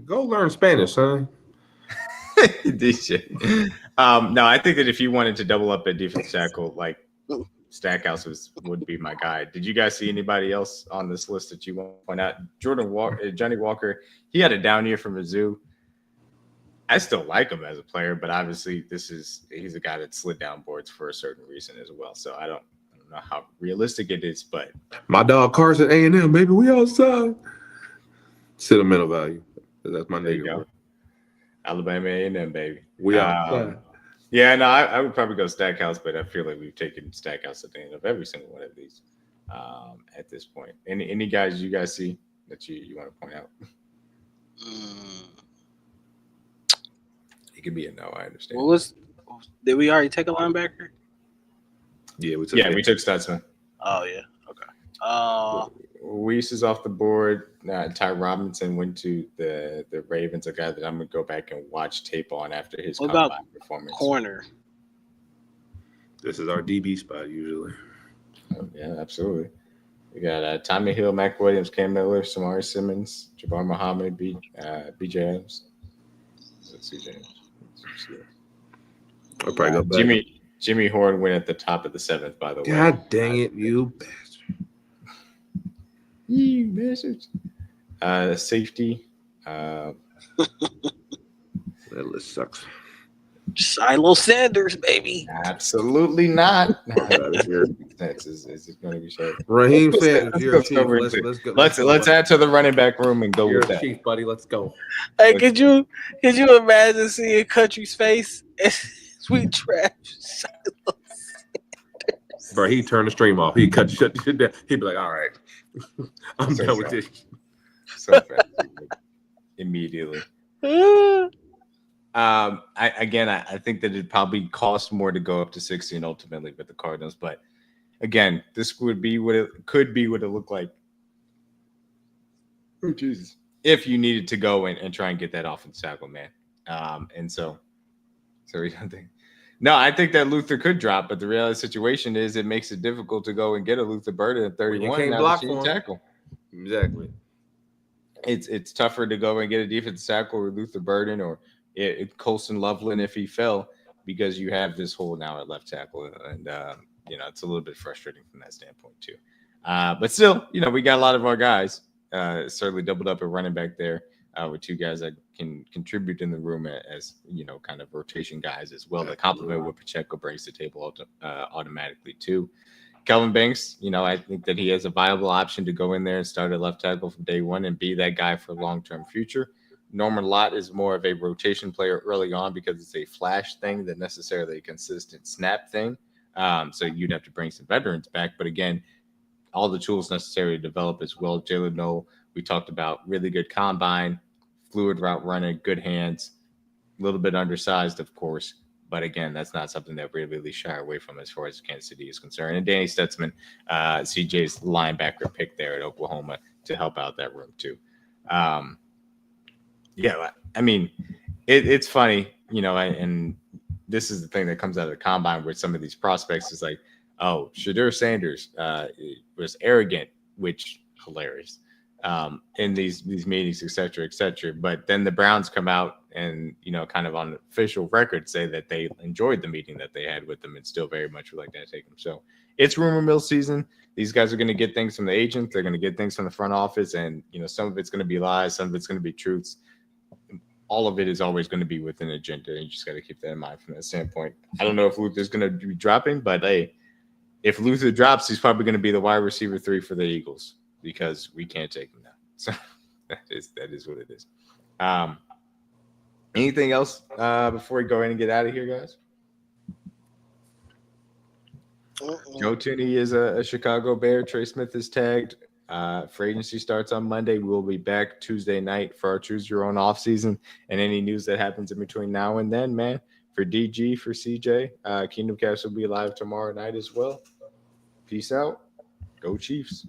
go learn Spanish, son. DJ. No, I think that if you wanted to double up at defensive tackle, like Stackhouse would be my guy. Did you guys see anybody else on this list that you want to point out? Johnny Walker, he had a down year from Mizzou. I still like him as a player, but obviously he's a guy that slid down boards for a certain reason as well. So I don't know how realistic it is, but my dog Carson A&M, baby, we outside. Sentimental value. That's my nigga. Alabama A&M, baby. We outside. Yeah, no, I would probably go Stackhouse, but I feel like we've taken Stackhouse at the end of every single one of these at this point. Any guys you guys see that you want to point out? It could be a no, I understand. Did we already take a linebacker? Yeah, we took Stutzman. Oh, yeah. Okay. Weiss is off the board. Ty Robinson went to the Ravens, a guy that I'm going to go back and watch tape on after his combine performance. Corner. This is our DB spot usually. Oh, yeah, absolutely. We got Tommy Hill, Mac Williams, Cam Miller, Samari Simmons, Jabbar Muhammad, BJ Adams. Let's see, James. I'll probably go back. Jimmy Horn went at the top of the 7th, by the way. God dang it, you bastard. You bastard. Safety. That list sucks. Silo Sanders, baby. Absolutely not. Is it going to be short? Raheem Sanders, you're a chief. Let's add to the running back room and go you're with that. Chief, buddy. Let's go. Hey, could you imagine seeing Country's face and sweet trash Silo Sanders? Bro, he'd turn the stream off. He'd shut the shit down. He'd be like, all right. I'm done with this. So fast. Immediately. I think that it probably costs more to go up to 16 ultimately with the Cardinals, but again, this would be what it could be what it looked like. Oh Jesus! If you needed to go and try and get that offense tackle, man, and so we don't think. No, I think that Luther could drop, but the reality situation is it makes it difficult to go and get a Luther Burden at 31 can't now block that you for him. tackle. Exactly. It's tougher to go and get a defensive tackle with Luther Burden or Colson Loveland if he fell because you have this hole now at left tackle, and it's a little bit frustrating from that standpoint too. But still, we got a lot of our guys certainly doubled up at running back there with two guys that can contribute in the room as kind of rotation guys as well that complement what Pacheco brings to the table automatically too. Kelvin Banks, I think that he has a viable option to go in there and start at left tackle from day one and be that guy for long-term future. Norman Lott is more of a rotation player early on because it's a flash thing than necessarily a consistent snap thing. So you'd have to bring some veterans back. But again, all the tools necessary to develop as well. Jalen Noel, we talked about really good combine, fluid route running, good hands, a little bit undersized, of course. But again, that's not something that we really shy away from as far as Kansas City is concerned. And Danny Stutzman, CJ's linebacker pick there at Oklahoma to help out that room too. It's funny, and this is the thing that comes out of the combine with some of these prospects is like, oh, Shadur Sanders was arrogant, which hilarious in these meetings, et cetera, et cetera. But then the Browns come out and, kind of on official record say that they enjoyed the meeting that they had with them and still very much would like to take them. So it's rumor mill season. These guys are going to get things from the agents. They're going to get things from the front office. And, some of it's going to be lies. Some of it's going to be truths. All of it is always going to be with an agenda. And you just got to keep that in mind from that standpoint. I don't know if Luther's going to be dropping, but hey, if Luther drops, he's probably going to be the wide receiver 3 for the Eagles because we can't take him now. So that is what it is. Anything else before we go in and get out of here, guys? Joe Thuney is a Chicago Bear. Trey Smith is tagged. Free agency starts on Monday. We'll be back Tuesday night for our Choose Your Own offseason and any news that happens in between now and then, man. For DG, for CJ, Kingdom Cast will be live tomorrow night as well. Peace out. Go Chiefs.